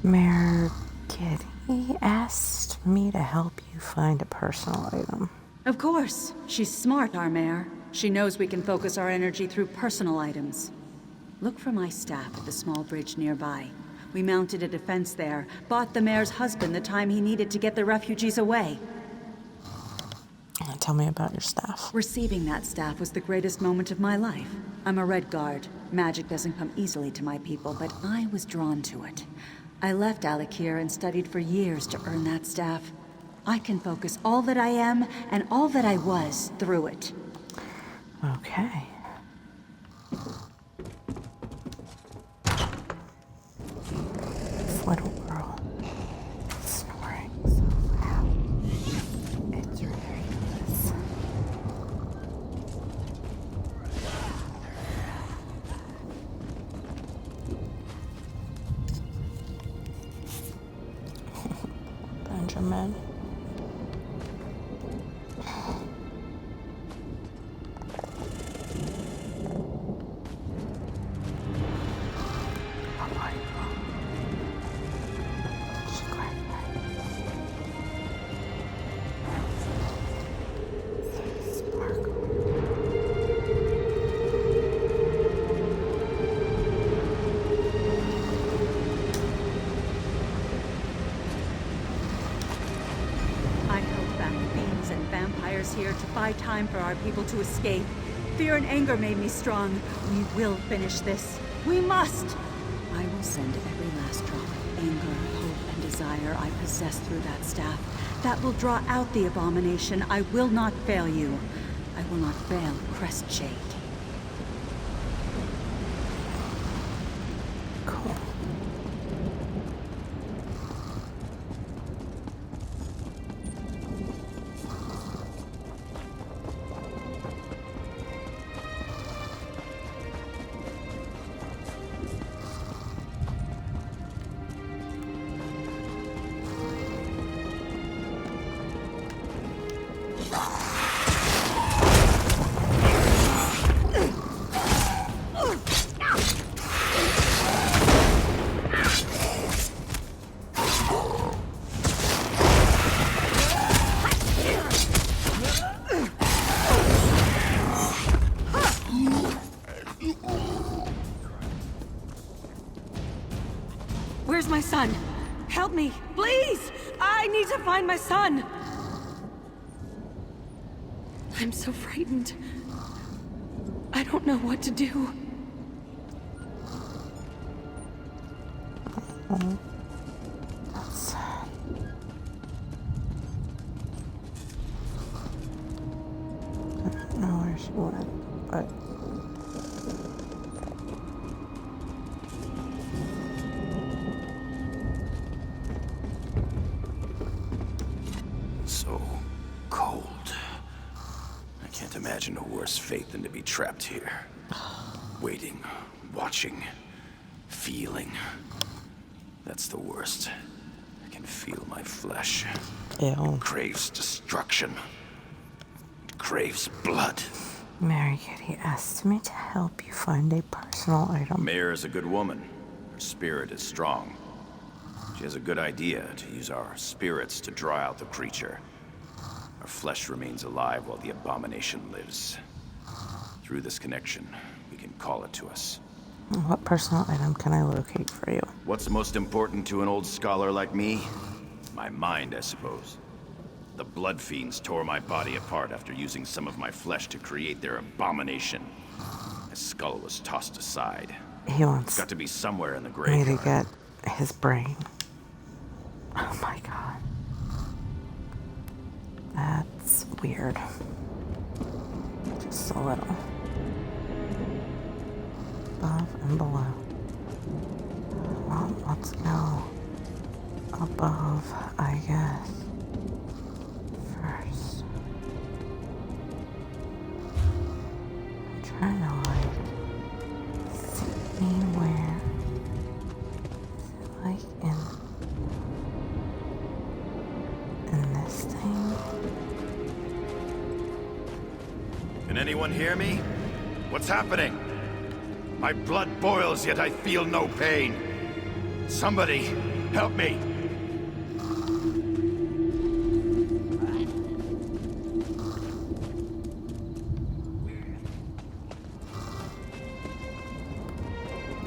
Mayor Giddy asked me to help you find a personal item. Of course. She's smart, our mayor. She knows we can focus our energy through personal items. Look for my staff at the small bridge nearby. We mounted a defense there, bought the mayor's husband the time he needed to get the refugees away. Tell me about your staff. Receiving that staff was the greatest moment of my life. I'm a Red Guard. Magic doesn't come easily to my people, but I was drawn to it. I left Alakir and studied for years to earn that staff. I can focus all that I am and all that I was through it. Okay. This little girl snoring so loud. It's ridiculous. Benjamin. high time for our people to escape. Fear and anger made me strong. We will finish this. We must! I will send every last drop of anger, hope, and desire I possess through that staff. That will draw out the abomination. I will not fail you. I will not fail Crestshade. Cool. Where's my son? Help me, please! I need to find my son! I'm so frightened. I don't know what to do. That's sad. I don't know where she went, but... So cold. I can't imagine a worse fate than to be trapped here. Waiting, watching, feeling. That's the worst. I can feel my flesh. Ew. It craves destruction. It craves blood. Mary Kitty asked me to help you find a personal item. Mare is a good woman. Her spirit is strong. She has a good idea to use our spirits to draw out the creature. Our flesh remains alive while the abomination lives. Through this connection, we can call it to us. What personal item can I locate for you? What's most important to an old scholar like me? My mind, I suppose. The blood fiends tore my body apart after using some of my flesh to create their abomination. My skull was tossed aside. He wants It's got to be somewhere in the me graveyard. to get his brain. Oh my god. That's weird. Just a little. Above and below. Well, let's go above, I guess. First. I'm trying to see where. Like in this thing. Can anyone hear me? What's happening? My blood boils, yet I feel no pain. Somebody, help me!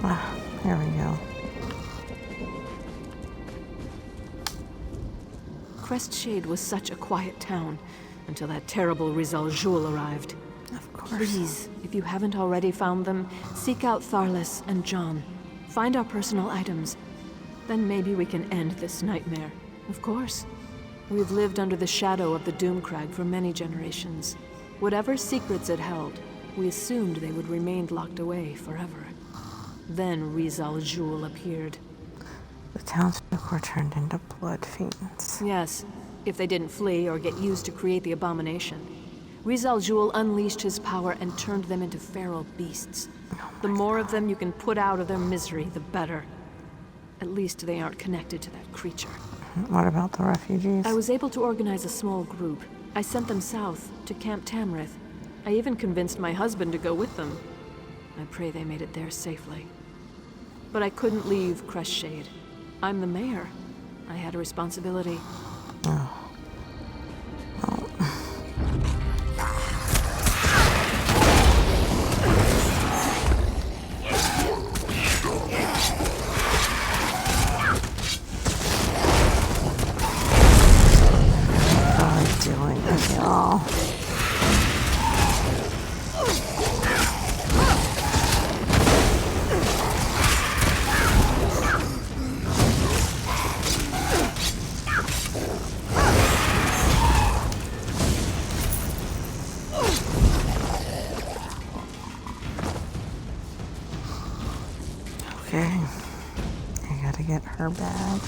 Ah, here we go. Crestshade was such a quiet town until that terrible Rizal Jul arrived. Of course. Please, if you haven't already found them, seek out Tharlas and John. Find our personal items. Then maybe we can end this nightmare. Of course. We've lived under the shadow of the Doomcrag for many generations. Whatever secrets it held, we assumed they would remain locked away forever. Then Rizal Jul appeared. The townsfolk were turned into blood fiends. Yes, if they didn't flee or get used to create the abomination. Rizal Jul unleashed his power and turned them into feral beasts. The more of them you can put out of their misery, the better. At least they aren't connected to that creature. What about the refugees? I was able to organize a small group. I sent them south, to Camp Tamrith. I even convinced my husband to go with them. I pray they made it there safely. But I couldn't leave Crestshade. I'm the mayor. I had a responsibility. Oh. Doing it, y'all. Okay. I gotta get her badge.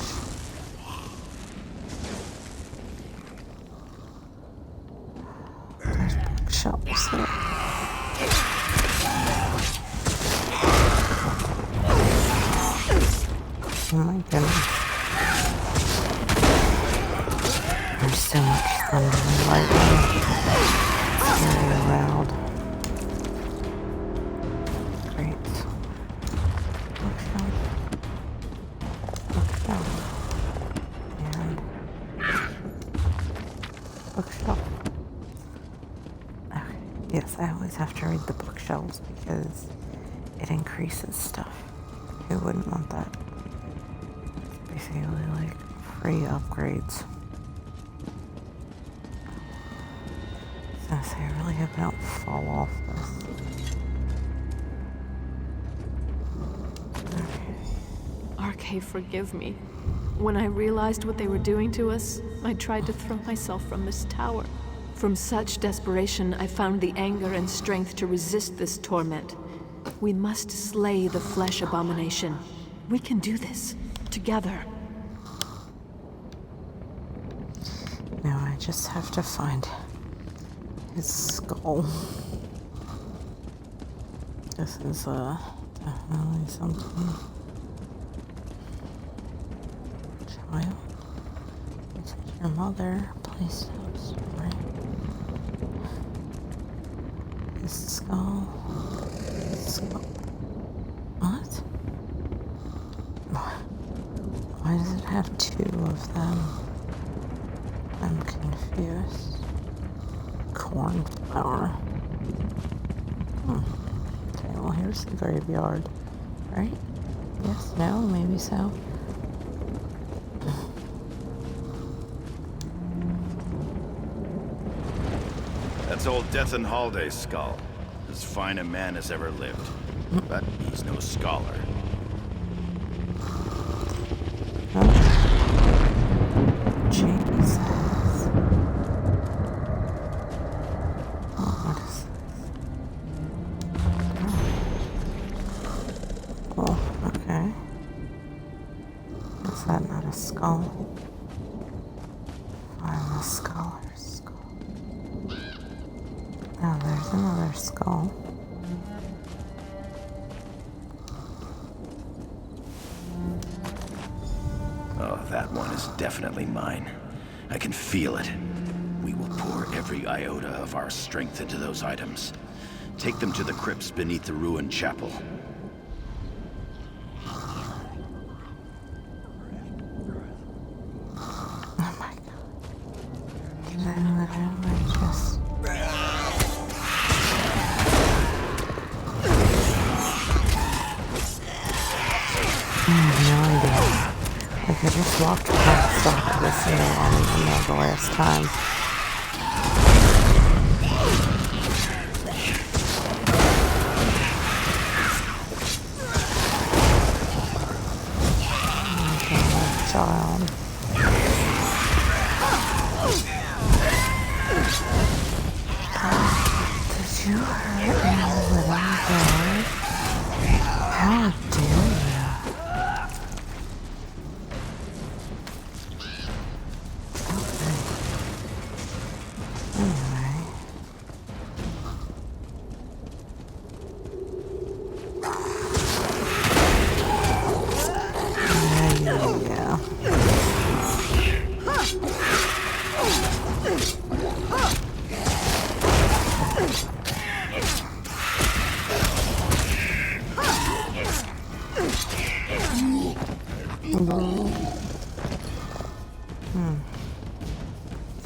There's bookshelves there. Oh my goodness. There's so much thunder and lightning. It's very loud. Great. Bookshelf. Bookshelf. And bookshelf. Okay. Yes, I always have to read the bookshelves because it increases stuff. Who wouldn't want that? Basically like free upgrades. I was gonna say, I really hope I don't fall off this. Arcade, forgive me. When I realized what they were doing to us, I tried to throw myself from this tower. From such desperation, I found the anger and strength to resist this torment. We must slay the flesh abomination. We can do this. Together. Now I just have to find his skull. This is definitely something. Child, you said your mother placed house, right? His skull. His skull. What? Why does it have two of them? I'm confused. Cornflower. Okay, well here's the graveyard. Right? Yes, no, maybe so. That's old Death and Halday's skull. As fine a man as ever lived. But he's no scholar. Jesus. Oh, what is this? Oh, okay. Is that not a skull? Find the scholar's skull. Oh, there's another skull. Oh, that one is definitely mine. I can feel it. We will pour every iota of our strength into those items. Take them to the crypts beneath the ruined chapel. Oh my god. Can I literally just... I have no idea. Like, I just walked past that this year, I don't even know the last time. Child. Did you hurt my little boy? How dare you?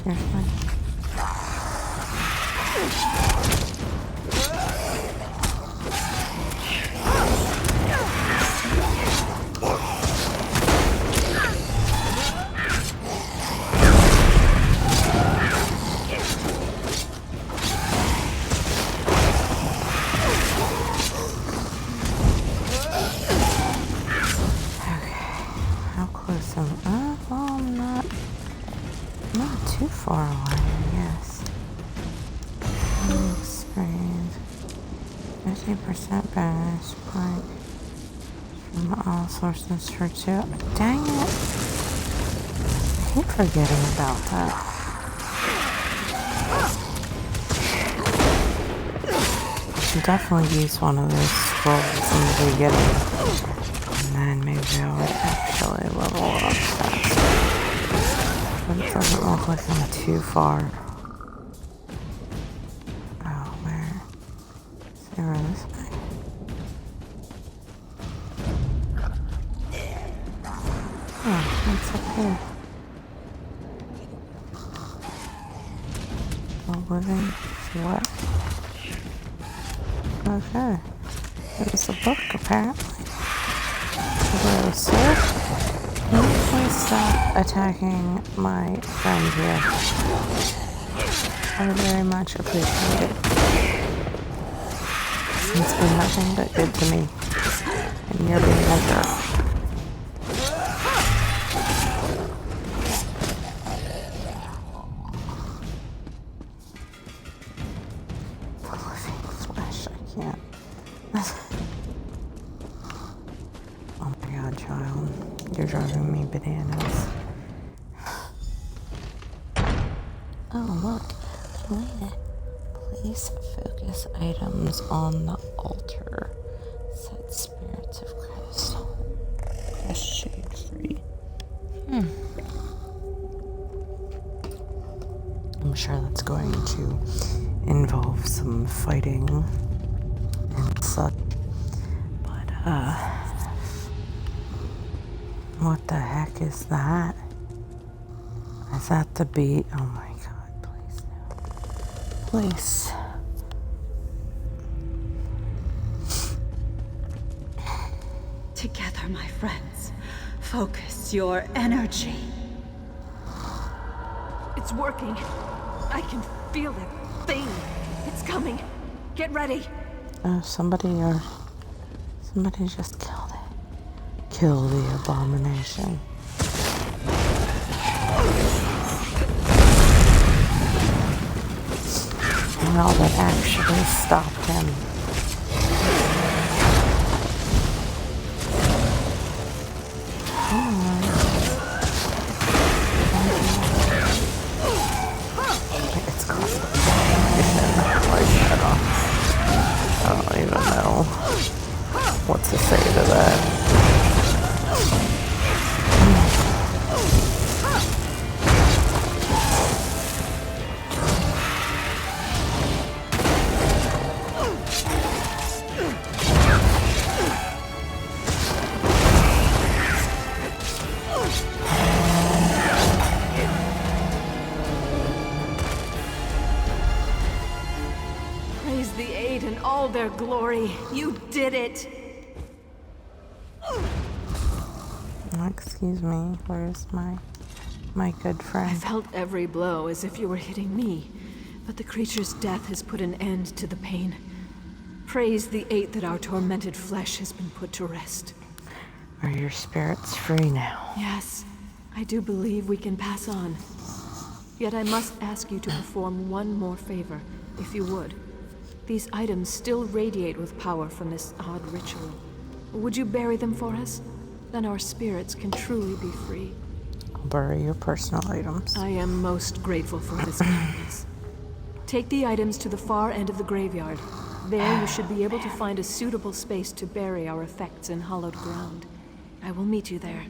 Seriously? Too far away, yes. Experience 50% bonus point All sources for 2. Dang it. I keep forgetting about that. I should definitely use one of those scrolls in the beginning. And then maybe I would actually level up faster. But it doesn't look like I'm too far. Oh, where? Is there this way? Oh, what's up here? The living what? Okay. There's a book, apparently. Hello, sir. Can you please stop attacking my friend here? I would very much appreciate it. He's been nothing but good to me. And you're being a jerk. Oh my god, child. You're driving me bananas. Oh, look. Place focus items on the altar. Set spirits of Christ. That's shade free. I'm sure that's going to involve some fighting and such. But, what the heck is that? Is that the beat? Oh my god, please no. Please. Together, my friends. Focus your energy. It's working. I can feel that thing. It's coming. Get ready. Oh, somebody just killed it. Kill the abomination. Well, that actually stopped him. It's called I don't even know what to say to that. Praise the Eight in all their glory. You did it! Excuse me, where's my good friend? I felt every blow as if you were hitting me, but the creature's death has put an end to the pain. Praise the Eight that our tormented flesh has been put to rest. Are your spirits free now? Yes, I do believe we can pass on. Yet I must ask you to perform one more favor, if you would. These items still radiate with power from this odd ritual. Would you bury them for us? Then our spirits can truly be free. I'll bury your personal items. I am most grateful for this kindness. Take the items to the far end of the graveyard. There you should be able to find a suitable space to bury our effects in hallowed ground. I will meet you there.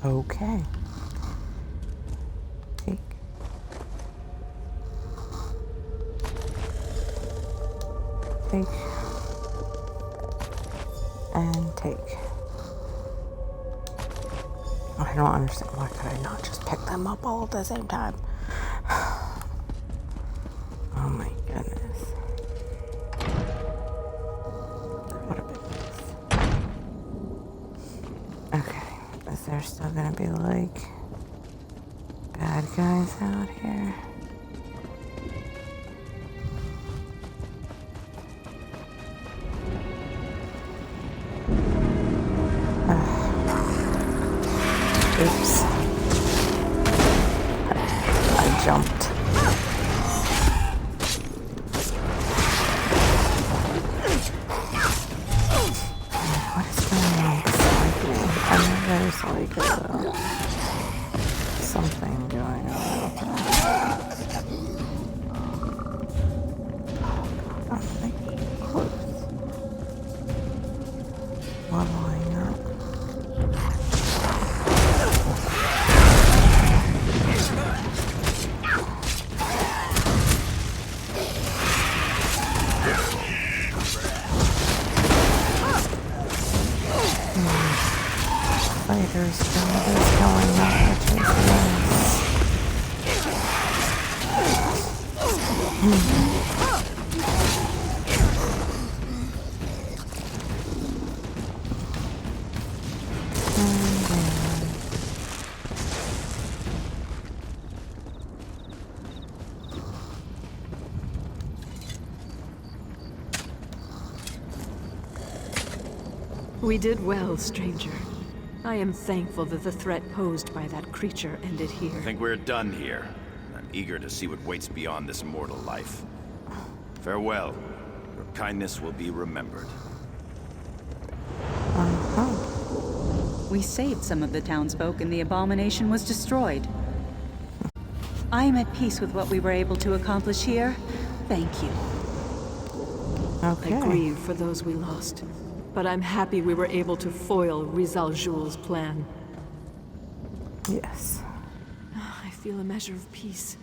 Okay. Take. Take. And take. I don't understand. Why could I not just pick them up all at the same time? Oh my goodness. That would have been nice. Okay. Is there still gonna be, like, bad guys out here? Oops. I jumped. What is going on? There's like something going on with that. I'm thinking close. Leveling up. Fighters guild is going up, which is We did well, stranger. I am thankful that the threat posed by that creature ended here. I think we're done here. I'm eager to see what waits beyond this mortal life. Farewell. Your kindness will be remembered. We saved some of the townsfolk and the abomination was destroyed. I am at peace with what we were able to accomplish here. Thank you. okay. I grieve for those we lost, but I'm happy we were able to foil Rizal Jul's plan. Yes. I feel a measure of peace.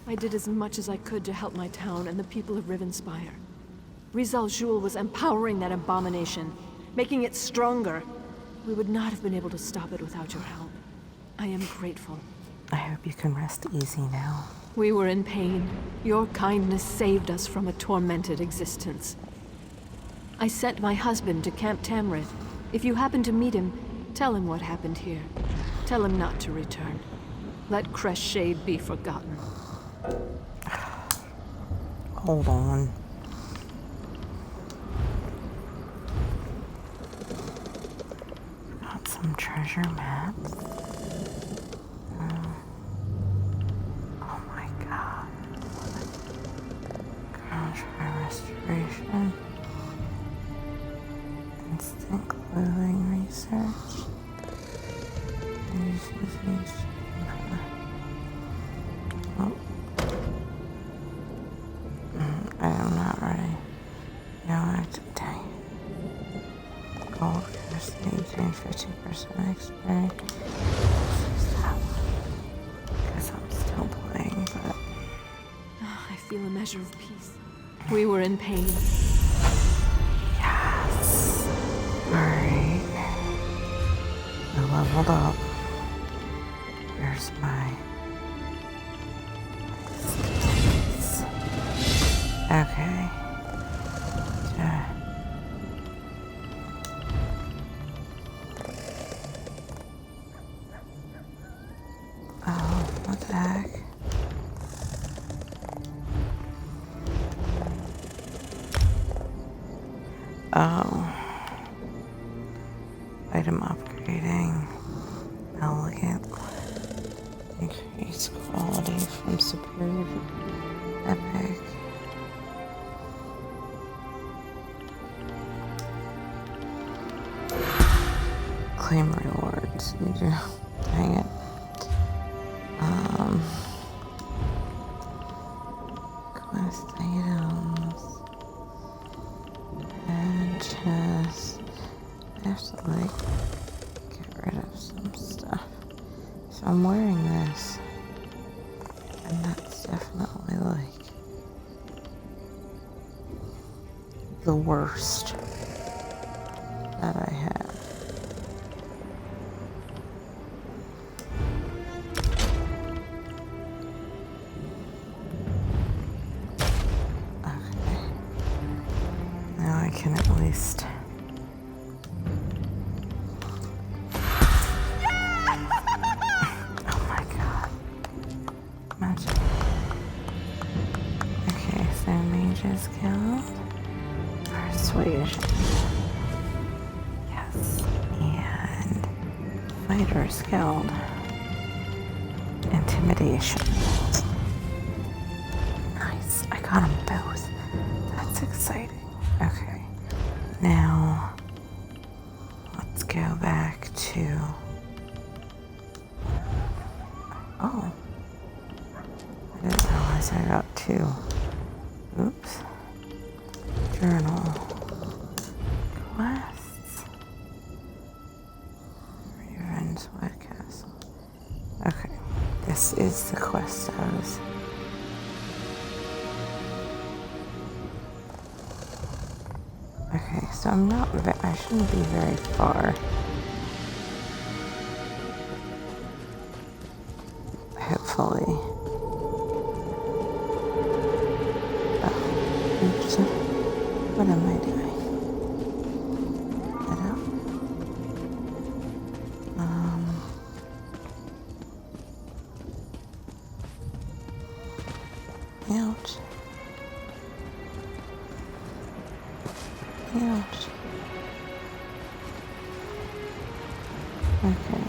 I did as much as I could to help my town and the people of Rivenspire. Rizal Jul was empowering that abomination, making it stronger. We would not have been able to stop it without your help. I am grateful. I hope you can rest easy now. We were in pain. Your kindness saved us from a tormented existence. I sent my husband to Camp Tamrith. If you happen to meet him, tell him what happened here. Tell him not to return. Let Crest Shade be forgotten. Hold on. Got some treasure maps. Oh my god. Contract restoration. Instant clothing research. Oh. I am not ready. No active tank. Gold curse, 50% XP. Guess I'm still playing, but I feel a measure of peace. We were in pain. yes. Alright. I leveled up. Here's my stats. Okay. Oh, what the heck? Oh. Item upgrading. Elegant. Increase quality from superior to epic. Claim rewards. You do. Dang it. Quest items. And just. I have to, like, get rid of some stuff. So I'm wearing this. And that's definitely, like, the worst that I have. Can at least oh my god. Imagine. Okay, so Mage's Guild. Persuasion. Yes. And Fighter's Guild. Intimidation. Nice. I got them both. That's exciting. Okay. Now, let's go back to Journal. Quests. Ravenswood Castle. Okay. This is the quest I was... Okay, so I'm not... I shouldn't be very far. Hopefully. Oh, oops. What am I doing? Get out. Ouch. Ouch. Okay.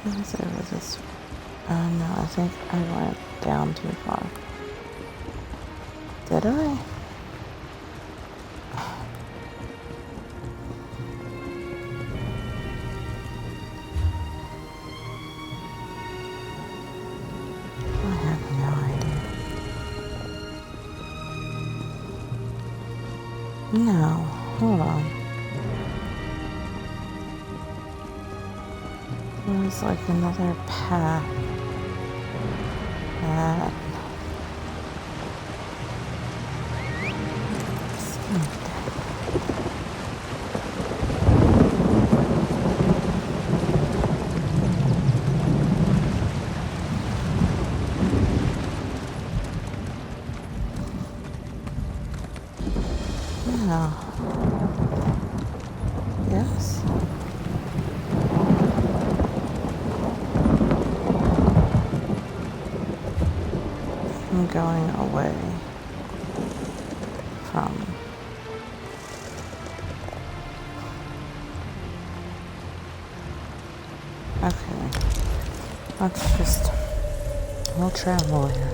What was over this? No, I think I went down too far. Did I? I have no idea. No, hold on. There's like another path that no. Yes. I'm going away from let's just we'll travel here.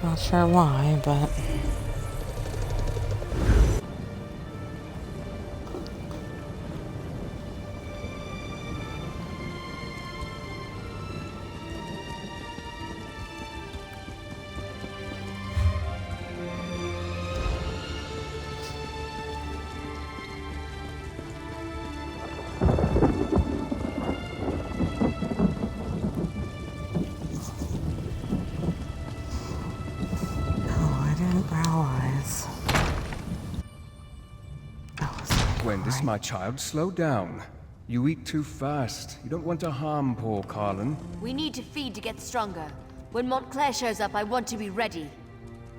Not sure why, but Gwendis, my child, slow down. You eat too fast. You don't want to harm poor Carlin. We need to feed to get stronger. When Montclair shows up, I want to be ready.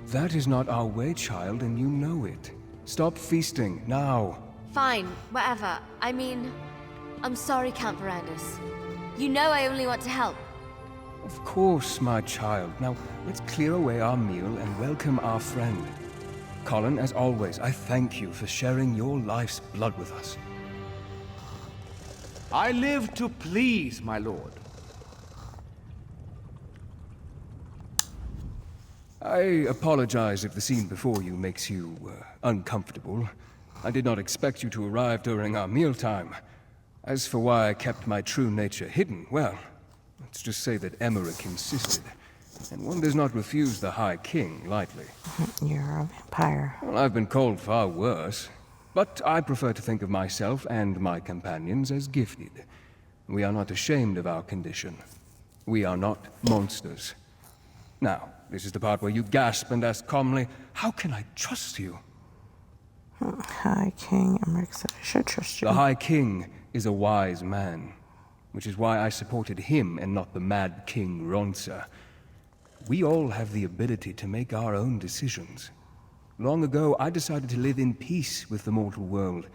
That is not our way, child, and you know it. Stop feasting, now. Fine, whatever. I mean, I'm sorry, Count Verandis. You know I only want to help. Of course, my child. Now, let's clear away our meal and welcome our friend. Colin, as always, I thank you for sharing your life's blood with us. I live to please, my lord. I apologize if the scene before you makes you uncomfortable. I did not expect you to arrive during our mealtime. As for why I kept my true nature hidden, well, let's just say that Emmerich insisted. And one does not refuse the High King lightly. You're a vampire. Well, I've been called far worse. But I prefer to think of myself and my companions as gifted. We are not ashamed of our condition. We are not monsters. Now, this is the part where you gasp and ask calmly, how can I trust you? High King Emmerich said I should trust you. The High King is a wise man, which is why I supported him and not the Mad King Ronsa. We all have the ability to make our own decisions. Long ago, I decided to live in peace with the mortal world,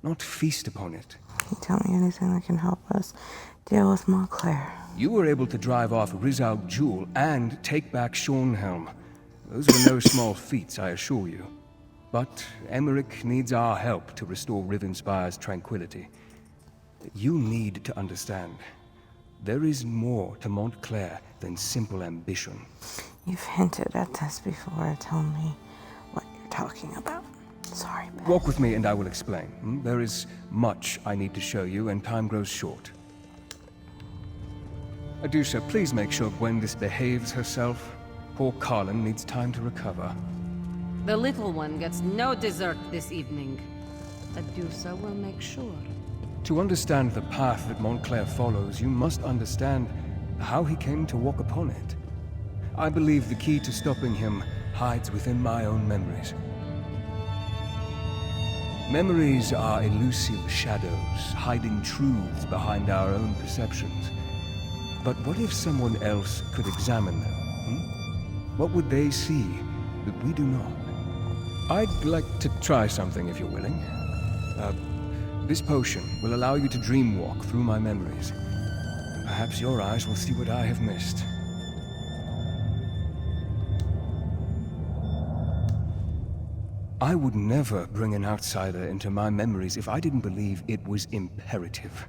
not feast upon it. Can you tell me anything that can help us deal with Montclair? You were able to drive off Rizal Jul and take back Shornhelm. Those were no small feats, I assure you. But Emmerich needs our help to restore Rivenspire's tranquility. You need to understand. There is more to Montclair than simple ambition. You've hinted at this before. Tell me what you're talking about. Sorry, Ben. Walk with me and I will explain. There is much I need to show you and time grows short. Adusa, please make sure Gwendis behaves herself. Poor Carlin needs time to recover. The little one gets no dessert this evening. Adusa will make sure. To understand the path that Montclair follows, you must understand how he came to walk upon it. I believe the key to stopping him hides within my own memories. Memories are elusive shadows, hiding truths behind our own perceptions. But what if someone else could examine them? What would they see that we do not? I'd like to try something if you're willing. This potion will allow you to dreamwalk through my memories. And perhaps your eyes will see what I have missed. I would never bring an outsider into my memories if I didn't believe it was imperative.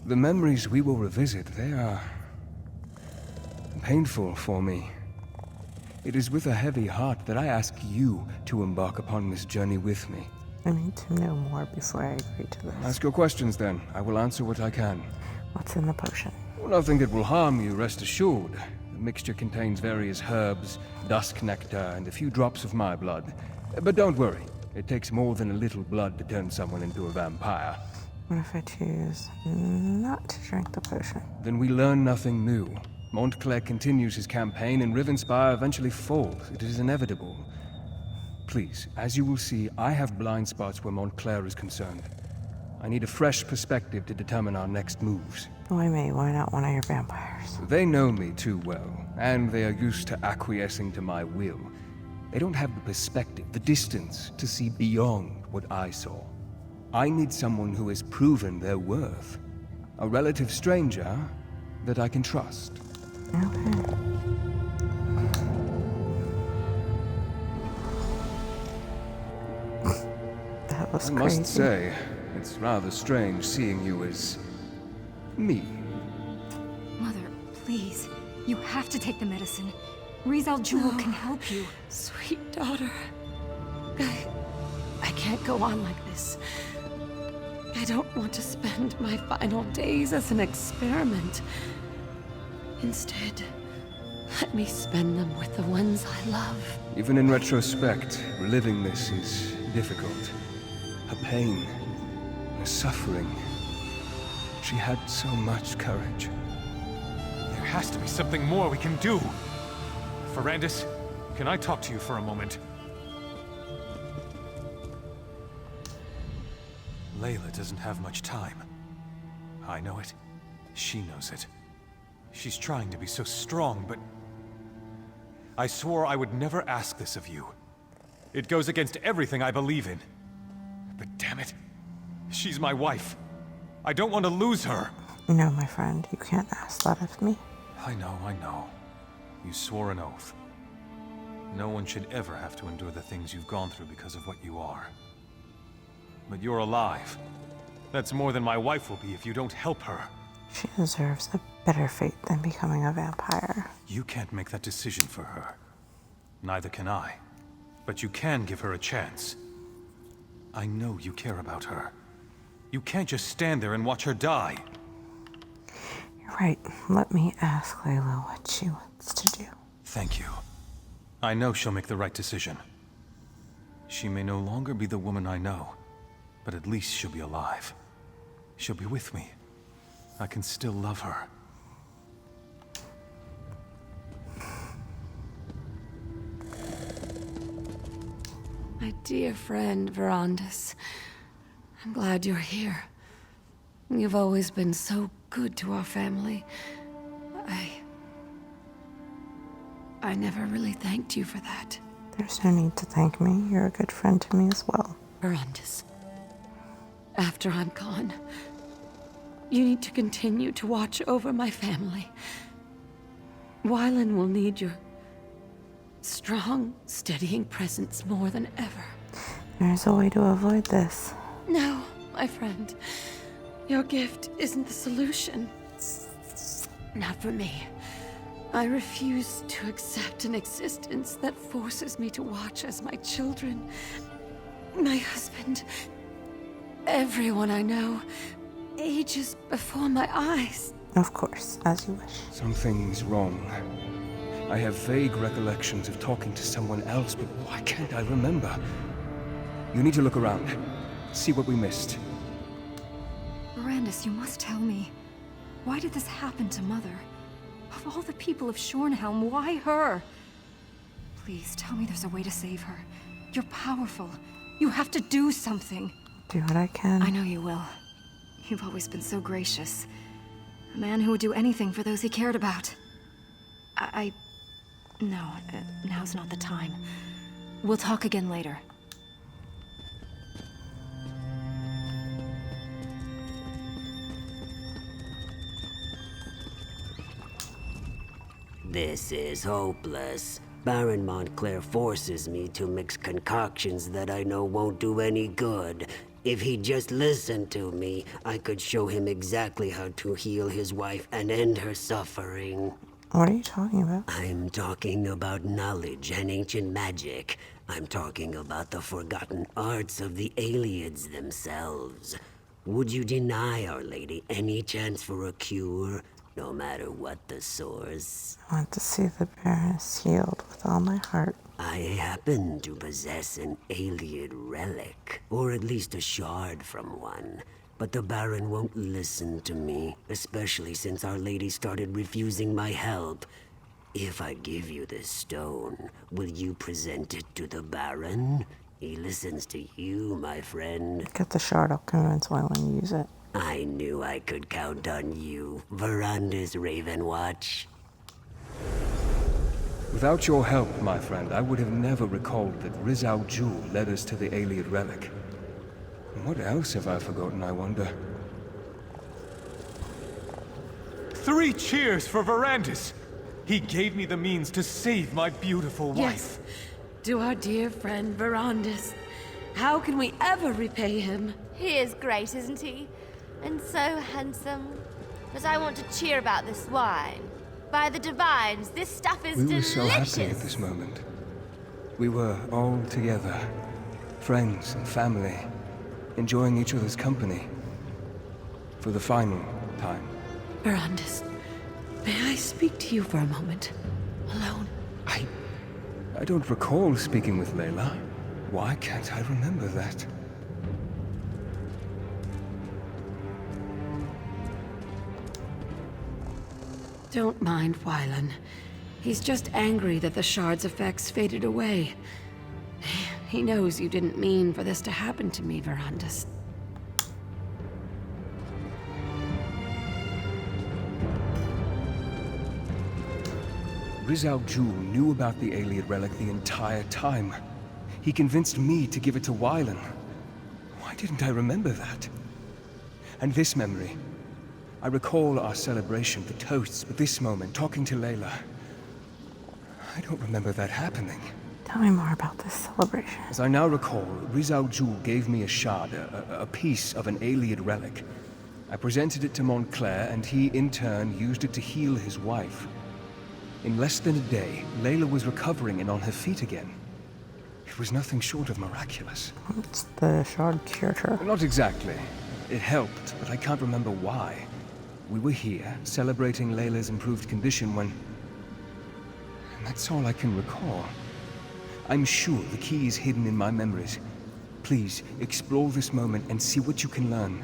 The memories we will revisit, they are painful for me. It is with a heavy heart that I ask you to embark upon this journey with me. I need to know more before I agree to this. Ask your questions then. I will answer what I can. What's in the potion? Nothing that will harm you, rest assured. The mixture contains various herbs, dusk nectar, and a few drops of my blood. But don't worry, it takes more than a little blood to turn someone into a vampire. What if I choose not to drink the potion? Then we learn nothing new. Montclair continues his campaign and Rivenspire eventually falls. It is inevitable. Please, as you will see, I have blind spots where Montclair is concerned. I need a fresh perspective to determine our next moves. Why me? Why not one of your vampires? They know me too well, and they are used to acquiescing to my will. They don't have the perspective, the distance, to see beyond what I saw. I need someone who has proven their worth. A relative stranger that I can trust. Okay. That was I crazy. must say, it's rather strange seeing you as me. Mother, please. You have to take the medicine. Rizal Jewel can help you. Sweet daughter. I can't go on like this. I don't want to spend my final days as an experiment. Instead, let me spend them with the ones I love. Even in retrospect, reliving this is difficult. Her pain, her suffering. She had so much courage. There has to be something more we can do. Ferrandis, can I talk to you for a moment? Layla doesn't have much time. I know it. She knows it. She's trying to be so strong, but... I swore I would never ask this of you. It goes against everything I believe in. But damn it, she's my wife. I don't want to lose her. No, my friend, you can't ask that of me. I know. You swore an oath. No one should ever have to endure the things you've gone through because of what you are. But you're alive. That's more than my wife will be if you don't help her. She deserves a better fate than becoming a vampire. You can't make that decision for her. Neither can I. But you can give her a chance. I know you care about her. You can't just stand there and watch her die. You're right. Let me ask Layla what she wants to do. Thank you. I know she'll make the right decision. She may no longer be the woman I know, but at least she'll be alive. She'll be with me. I can still love her. My dear friend, Verandis. I'm glad you're here. You've always been so good to our family. I never really thanked you for that. There's no need to thank me. You're a good friend to me as well. Verandis, after I'm gone, you need to continue to watch over my family. Wylan will need your strong, steadying presence more than ever. There's a way to avoid this. No, my friend. Your gift isn't the solution. Not for me. I refuse to accept an existence that forces me to watch as my children, my husband, everyone I know, ages before my eyes. Of course, as you wish. Something's wrong. I have vague recollections of talking to someone else, but why can't I remember? You need to look around. See what we missed. Mirandus, you must tell me. Why did this happen to Mother? Of all the people of Shornhelm, why her? Please, tell me there's a way to save her. You're powerful. You have to do something. Do what I can. I know you will. You've always been so gracious. A man who would do anything for those he cared about. No, now's not the time. We'll talk again later. This is hopeless. Baron Montclair forces me to mix concoctions that I know won't do any good. If he'd just listened to me, I could show him exactly how to heal his wife and end her suffering. What are you talking about? I'm talking about knowledge and ancient magic. I'm talking about the forgotten arts of the Ayleids themselves. Would you deny Our Lady any chance for a cure, no matter what the source? I want to see the Baroness healed with all my heart. I happen to possess an Ayleid relic, or at least a shard from one. But the Baron won't listen to me, especially since Our Lady started refusing my help. If I give you this stone, will you present it to the Baron? He listens to you, my friend. Get the shard, I'll convince Wylan to use it. I knew I could count on you, Verandis Ravenwatch. Without your help, my friend, I would have never recalled that Rizal Jewel led us to the Ayleid relic. And what else have I forgotten, I wonder? 3 cheers for Verandis! He gave me the means to save my beautiful wife. Yes, to our dear friend Verandis. How can we ever repay him? He is great, isn't he? And so handsome. But I want to cheer about this wine. By the divines, this stuff is delicious. We were so happy at this moment. We were all together, friends and family, enjoying each other's company. For the final time. Verandis, may I speak to you for a moment? Alone? I don't recall speaking with Layla. Why can't I remember that? Don't mind Wylan. He's just angry that the shard's effects faded away. He knows you didn't mean for this to happen to me, Verandis. Rizal Jewel knew about the Ayleid relic the entire time. He convinced me to give it to Wylan. Why didn't I remember that? And this memory. I recall our celebration, the toasts, but this moment, talking to Layla. I don't remember that happening. Tell me more about this celebration. As I now recall, Rizal Jewel gave me a shard, a piece of an Ayleid relic. I presented it to Montclair, and he, in turn, used it to heal his wife. In less than a day, Layla was recovering and on her feet again. It was nothing short of miraculous. It's the shard cured her. Not exactly. It helped, but I can't remember why. We were here, celebrating Layla's improved condition when... And that's all I can recall. I'm sure the key is hidden in my memories. Please, explore this moment and see what you can learn.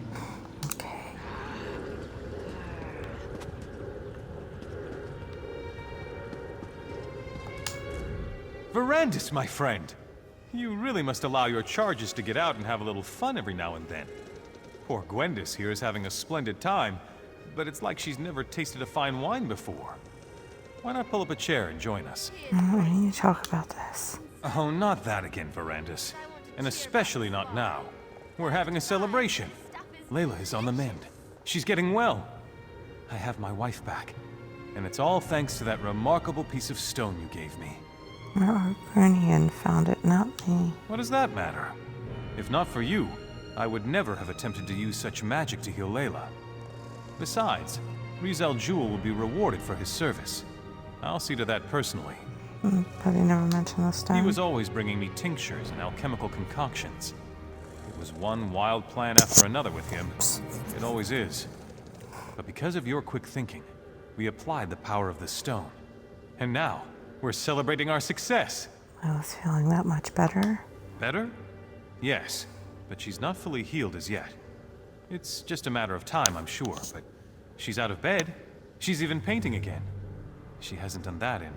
Okay. Verandis, my friend! You really must allow your charges to get out and have a little fun every now and then. Poor Gwendis here is having a splendid time, but it's like she's never tasted a fine wine before. Why not pull up a chair and join us? We need to talk about this. Oh, not that again, Verandis. And especially not now. We're having a celebration. Layla is on the mend. She's getting well. I have my wife back. And it's all thanks to that remarkable piece of stone you gave me. Argonian found it, not me. What does that matter? If not for you, I would never have attempted to use such magic to heal Layla. Besides, Rizal Jewel will be rewarded for his service. I'll see to that personally. But he never mentioned the stone. He was always bringing me tinctures and alchemical concoctions. It was one wild plan after another with him. It always is. But because of your quick thinking, we applied the power of the stone. And now, we're celebrating our success. I was feeling that much better. Better? Yes, but she's not fully healed as yet. It's just a matter of time, I'm sure, but she's out of bed. She's even painting again. She hasn't done that in...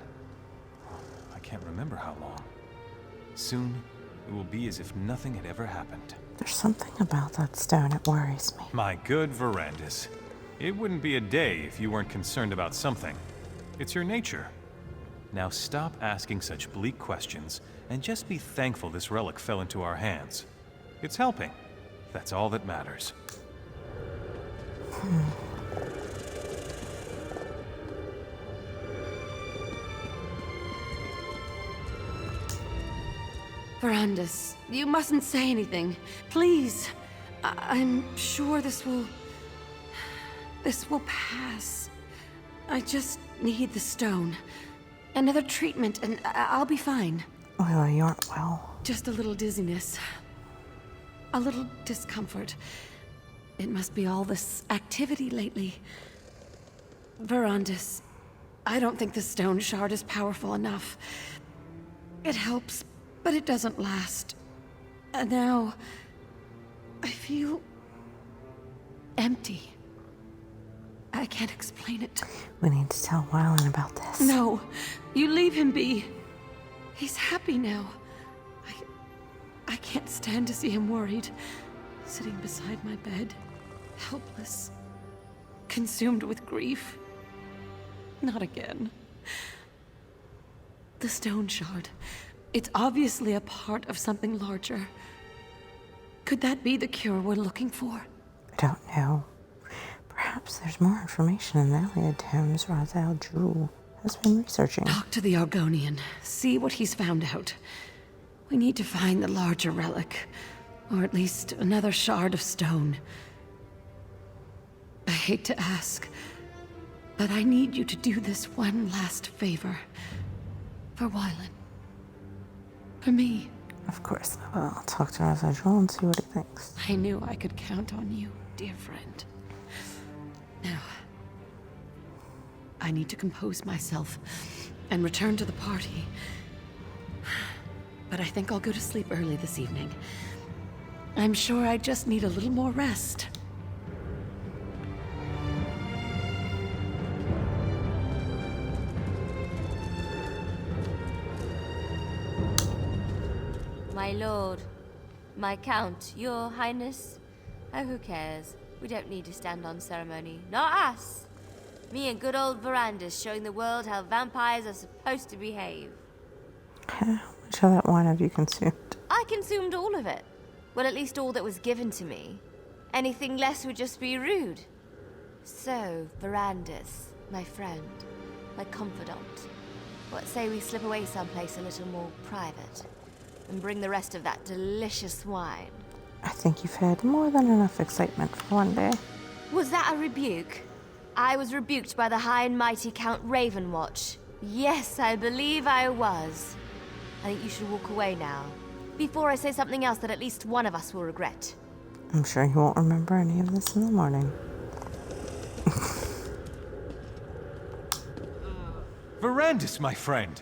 I can't remember how long. Soon, it will be as if nothing had ever happened. There's something about that stone, it worries me. My good Verandis. It wouldn't be a day if you weren't concerned about something. It's your nature. Now stop asking such bleak questions, and just be thankful this relic fell into our hands. It's helping. That's all that matters. Verandis, you mustn't say anything. Please. I'm sure this will pass. I just need the stone. Another treatment, and I'll be fine. Well, you aren't well. Just a little dizziness. A little discomfort. It must be all this activity lately. Verandis, I don't think the stone shard is powerful enough. It helps, but it doesn't last. And now, I feel empty. I can't explain it. We need to tell Wylan about this. No, you leave him be. He's happy now. I can't stand to see him worried, sitting beside my bed, helpless, consumed with grief. Not again. The stone shard. It's obviously a part of something larger. Could that be the cure we're looking for? I don't know. Perhaps there's more information in the Iliad tomes Raziel Jul has been researching. Talk to the Argonian. See what he's found out. We need to find the larger relic. Or at least another shard of stone. I hate to ask, but I need you to do this one last favor. For Wylan. For me. Of course I will. I'll talk to Raziel Jul and see what he thinks. I knew I could count on you, dear friend. Now, I need to compose myself and return to the party. But I think I'll go to sleep early this evening. I'm sure I just need a little more rest. My lord, my count, your highness. Oh, who cares? We don't need to stand on ceremony. Not us! Me and good old Verandis showing the world how vampires are supposed to behave. How much of that wine have you consumed? I consumed all of it. Well, at least all that was given to me. Anything less would just be rude. So, Verandis, my friend, my confidant, what say we slip away someplace a little more private and bring the rest of that delicious wine? I think you've had more than enough excitement for one day. Was that a rebuke? I was rebuked by the high and mighty Count Ravenwatch. Yes, I believe I was. I think you should walk away now, before I say something else that at least one of us will regret. I'm sure you won't remember any of this in the morning. Verandis, my friend!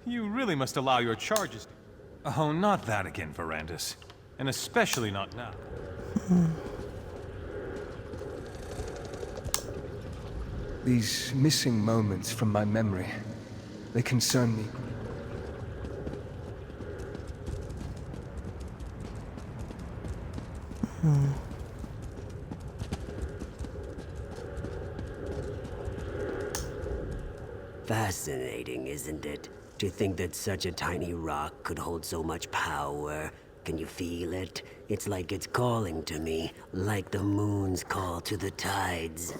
You really must allow your charges... Oh, not that again, Verandis. And especially not now. These missing moments from my memory, they concern me. Fascinating, isn't it? To think that such a tiny rock could hold so much power. Can you feel it? It's like it's calling to me, like the moon's call to the tides.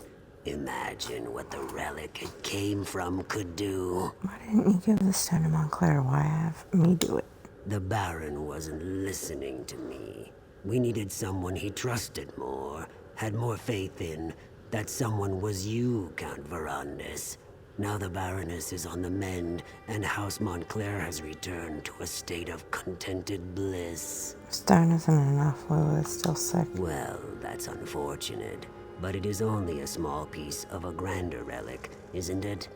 Imagine what the relic it came from could do. Why didn't you give this stone to Montclair? Why have me do it? The Baron wasn't listening to me. We needed someone he trusted more, had more faith in. That someone was you, Count Verandis. Now the Baroness is on the mend, and House Montclair has returned to a state of contented bliss. Stone isn't enough. Lulu is still sick. Well, that's unfortunate. But it is only a small piece of a grander relic, isn't it?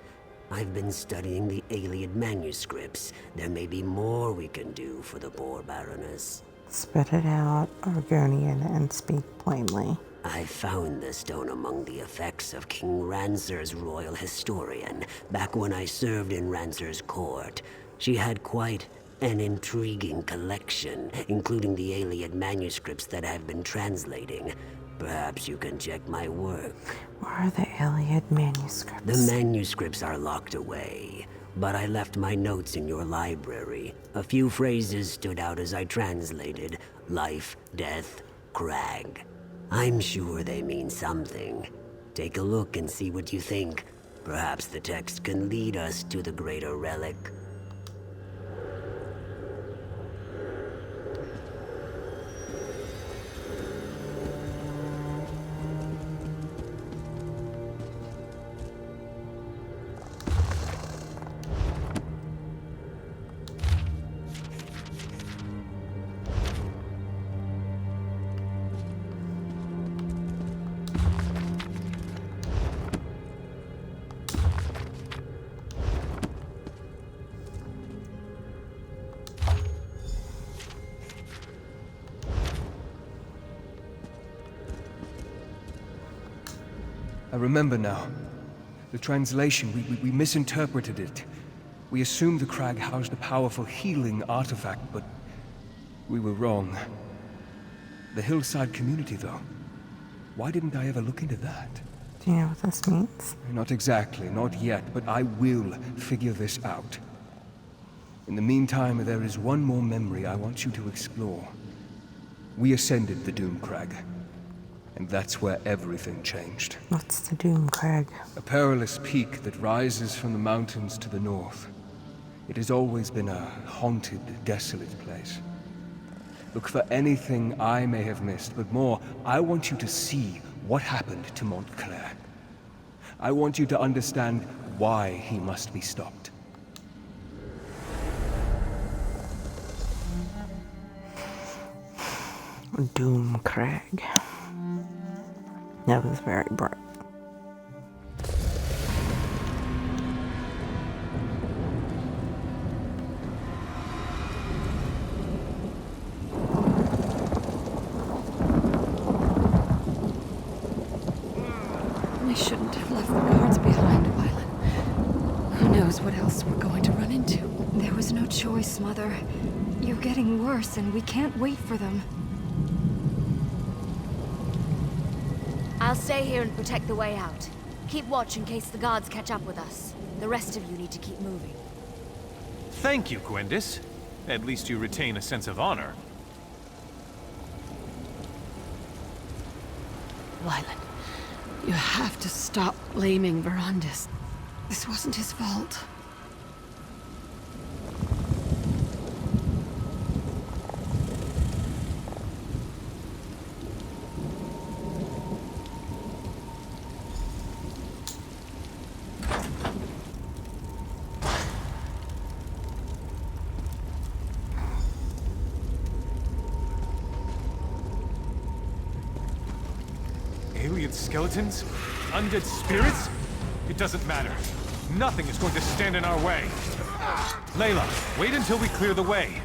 I've been studying the Ayleid manuscripts. There may be more we can do for the poor Baroness. Spit it out, Argonian, and speak plainly. I found the stone among the effects of King Rancer's royal historian, back when I served in Rancer's court. She had quite an intriguing collection, including the Ayleid manuscripts that I've been translating. Perhaps you can check my work. Where are the Ayleid manuscripts? The manuscripts are locked away, but I left my notes in your library. A few phrases stood out as I translated. Life, death, crag. I'm sure they mean something. Take a look and see what you think. Perhaps the text can lead us to the greater relic. I remember now. The translation, we misinterpreted it. We assumed the crag housed a powerful healing artifact, but we were wrong. The hillside community, though. Why didn't I ever look into that? Do you know what this means? Not exactly, not yet, but I will figure this out. In the meantime, there is one more memory I want you to explore. We ascended the Doom Crag. And that's where everything changed. What's the Doom Crag? A perilous peak that rises from the mountains to the north. It has always been a haunted, desolate place. Look for anything I may have missed, but more, I want you to see what happened to Montclair. I want you to understand why he must be stopped. Doom Crag. That was very bright. We shouldn't have left the guards behind, Wylan. Who knows what else we're going to run into? There was no choice, Mother. You're getting worse, and we can't wait for them. I'll stay here and protect the way out. Keep watch in case the guards catch up with us. The rest of you need to keep moving. Thank you, Gwendis. At least you retain a sense of honor. Wylan, you have to stop blaming Verandis. This wasn't his fault. Alien skeletons? Undead spirits? It doesn't matter. Nothing is going to stand in our way. Layla, wait until we clear the way.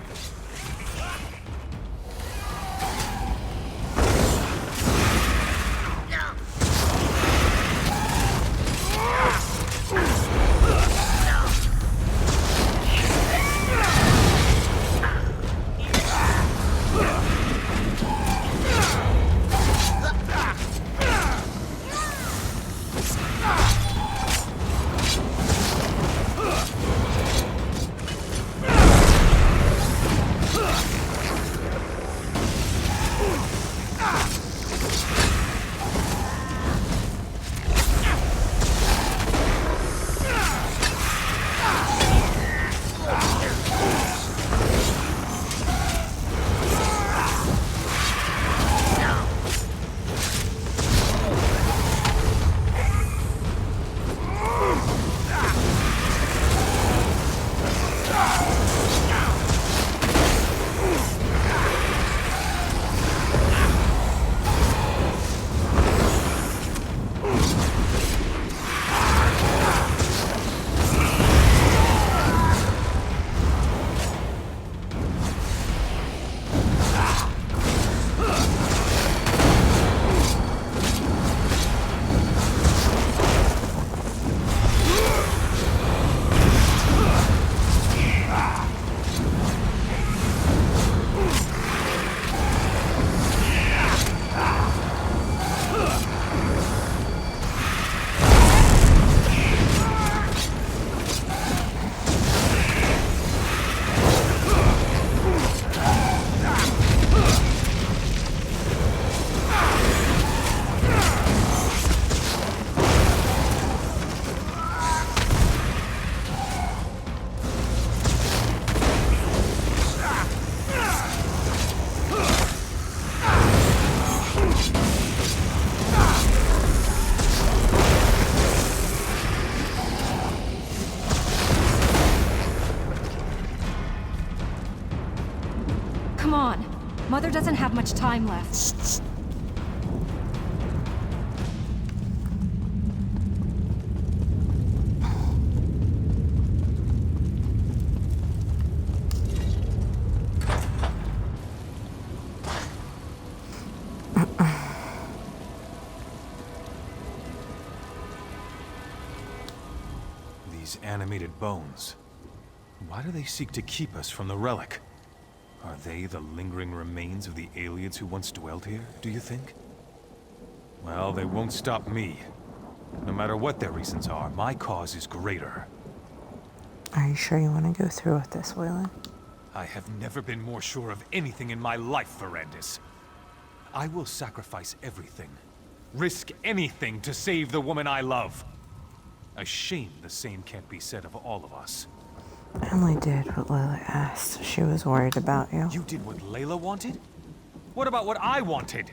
Mother doesn't have much time left. These animated bones. Why do they seek to keep us from the relic? Are they the lingering remains of the aliens who once dwelt here, do you think? Well, they won't stop me. No matter what their reasons are, my cause is greater. Are you sure you want to go through with this, Waylon? I have never been more sure of anything in my life, Verandis. I will sacrifice everything, risk anything to save the woman I love. A shame the same can't be said of all of us. I only did what Layla asked. She was worried about you. You did what Layla wanted? What about what I wanted?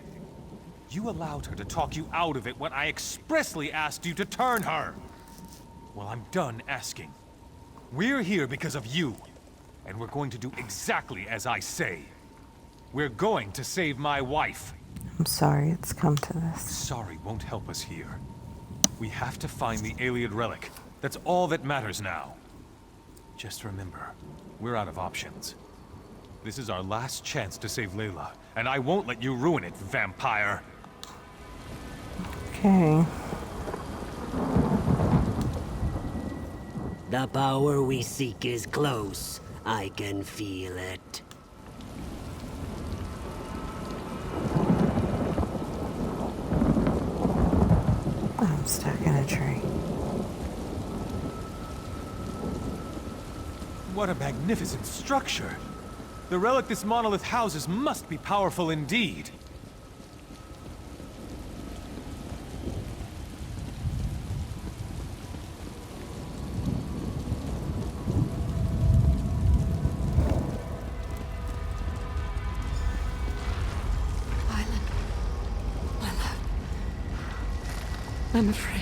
You allowed her to talk you out of it when I expressly asked you to turn her. Well, I'm done asking. We're here because of you, and we're going to do exactly as I say. We're going to save my wife. I'm sorry it's come to this. Sorry won't help us here. We have to find the Ayleid relic. That's all that matters now. Just remember, we're out of options. This is our last chance to save Layla, and I won't let you ruin it, vampire! Okay. The power we seek is close. I can feel it. I'm stuck in a tree. What a magnificent structure! The relic this monolith houses must be powerful indeed. I'm afraid.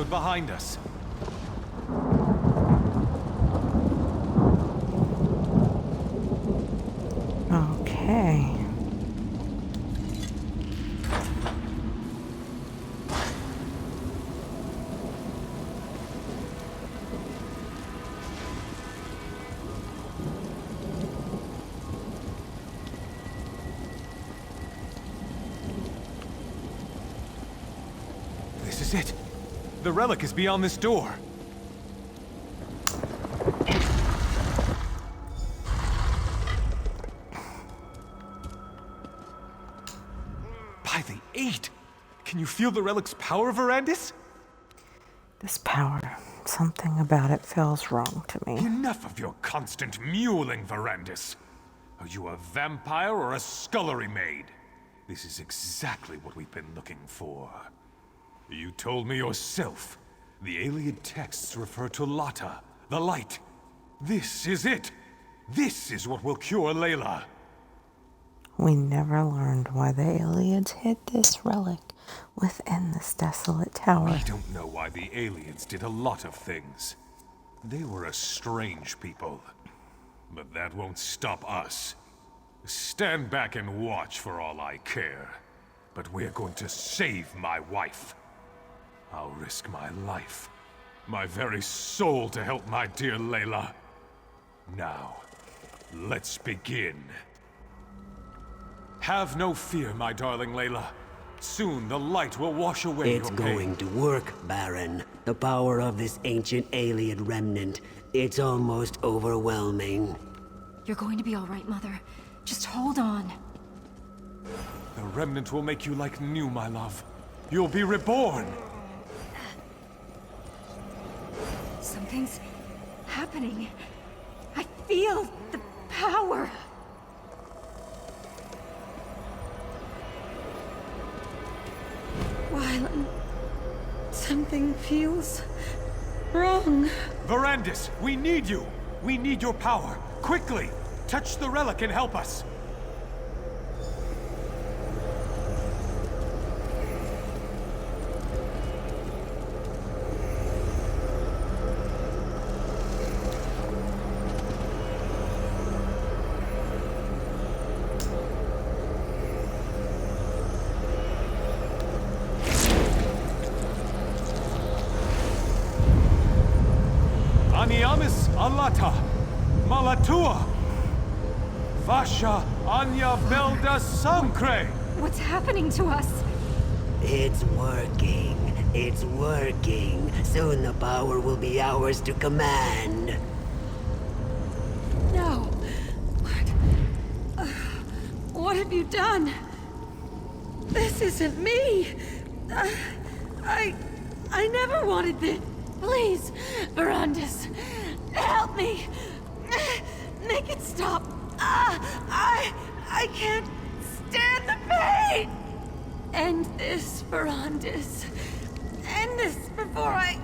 Behind us. Okay. This is it. The relic is beyond this door. By the 8! Can you feel the relic's power, Verandis? This power, something about it feels wrong to me. Enough of your constant mewling, Verandis. Are you a vampire or a scullery maid? This is exactly what we've been looking for. You told me yourself. The Ayleid texts refer to Lata, the light. This is it! This is what will cure Layla! We never learned why the Ayleids hid this relic within this desolate tower. We don't know why the Ayleids did a lot of things. They were a strange people. But that won't stop us. Stand back and watch for all I care. But we're going to save my wife. I'll risk my life, my very soul to help my dear Layla. Now, let's begin. Have no fear, my darling Layla. Soon the light will wash away It's your pain. going to work, Baron. The power of this ancient Ayleid remnant. It's almost overwhelming. You're going to be all right, Mother. Just hold on. The remnant will make you like new, my love. You'll be reborn. Something's happening. I feel the power. Wylan, something feels wrong. Verandis, we need you. We need your power. Quickly, touch the relic and help us. Aniamis Alata, Malatua, Vasha Anya Velda Samkre. What's happening to us? It's working. It's working. Soon the power will be ours to command. No. What have you done? This isn't me. I never wanted this. Please, Verandis, help me. Make it stop. I can't stand the pain. End this, Verandis. End this before I...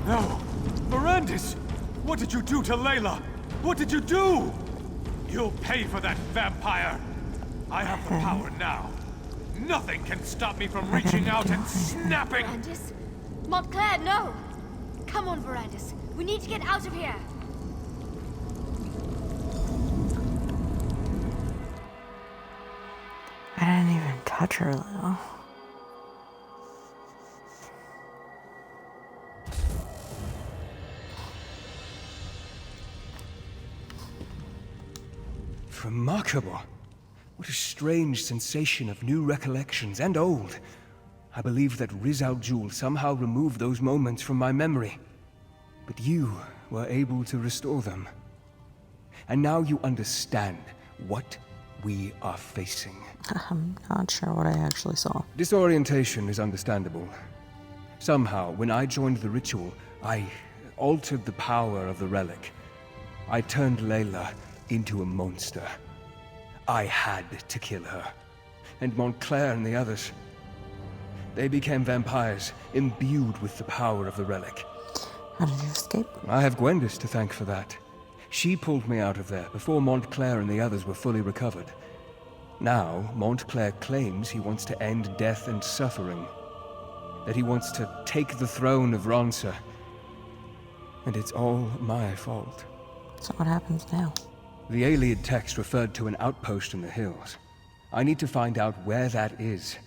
No! Verandis! What did you do to Layla? What did you do? You'll pay for that, vampire! I have the power now. Nothing can stop me from reaching out and snapping! Verandis? Montclair, no! Come on, Verandis. We need to get out of here. I didn't even touch her, though. Remarkable. What a strange sensation of new recollections and old. I believe that Riz Al Jul somehow removed those moments from my memory. But you were able to restore them. And now you understand what we are facing. I'm not sure what I actually saw. Disorientation is understandable. Somehow, when I joined the ritual, I altered the power of the relic. I turned Layla into a monster. I had to kill her. And Montclair and the others. They became vampires, imbued with the power of the relic. How did you escape? I have Gwendis to thank for that. She pulled me out of there before Montclair and the others were fully recovered. Now, Montclair claims he wants to end death and suffering. That he wants to take the throne of Ronsa. And it's all my fault. So what happens now? The Ayleid text referred to an outpost in the hills. I need to find out where that is.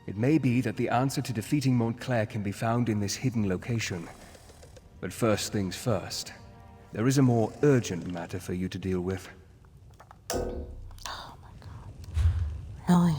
It may be that the answer to defeating Montclair can be found in this hidden location. But first things first. There is a more urgent matter for you to deal with. Oh my god. Really?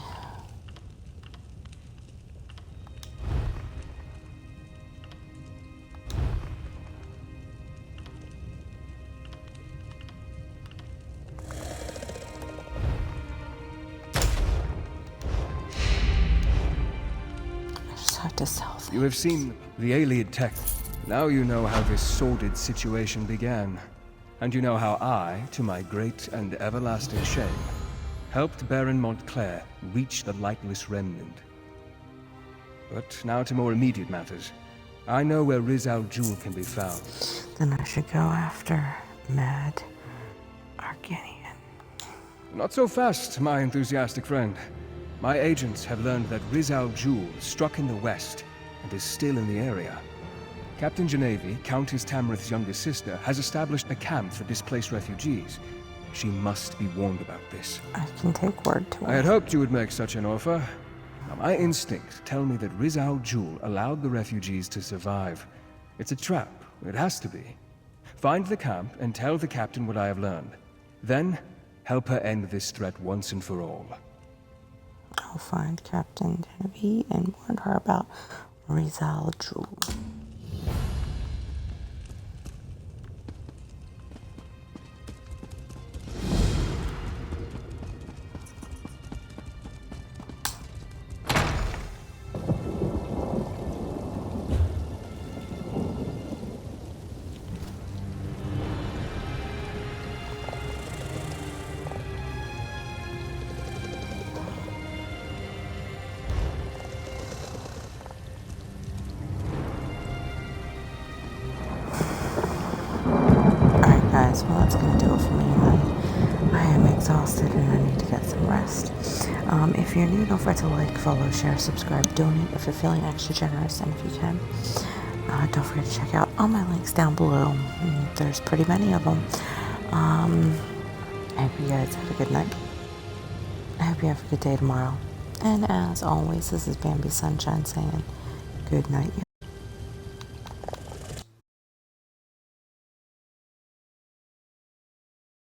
To sell things. You have seen the Ayleid text. Now you know how this sordid situation began. And you know how I, to my great and everlasting shame, helped Baron Montclair reach the Lightless Remnant. But now to more immediate matters. I know where Riz Al Ghul can be found. Then I should go after Mad Arganian. Not so fast, my enthusiastic friend. My agents have learned that Riz Al Ghul struck in the west and is still in the area. Captain Genevieve, Countess Tamrith's youngest sister, has established a camp for displaced refugees. She must be warned about this. I can take word to her. I had hoped you would make such an offer. Now, my instincts tell me that Riz Al Ghul allowed the refugees to survive. It's a trap. It has to be. Find the camp and tell the captain what I have learned. Then, help her end this threat once and for all. I'll find Captain Genevieve and warn her about Riz Al Ghul. Well, that's going to do it for me tonight. I am exhausted and I need to get some rest. If you're new, don't forget to like, follow, share, subscribe, donate if you're feeling extra generous, and if you can, don't forget to check out all my links down below. There's pretty many of them. I hope you guys have a good night. I hope you have a good day tomorrow. And as always, this is Bambi Sunshine saying good night, yo.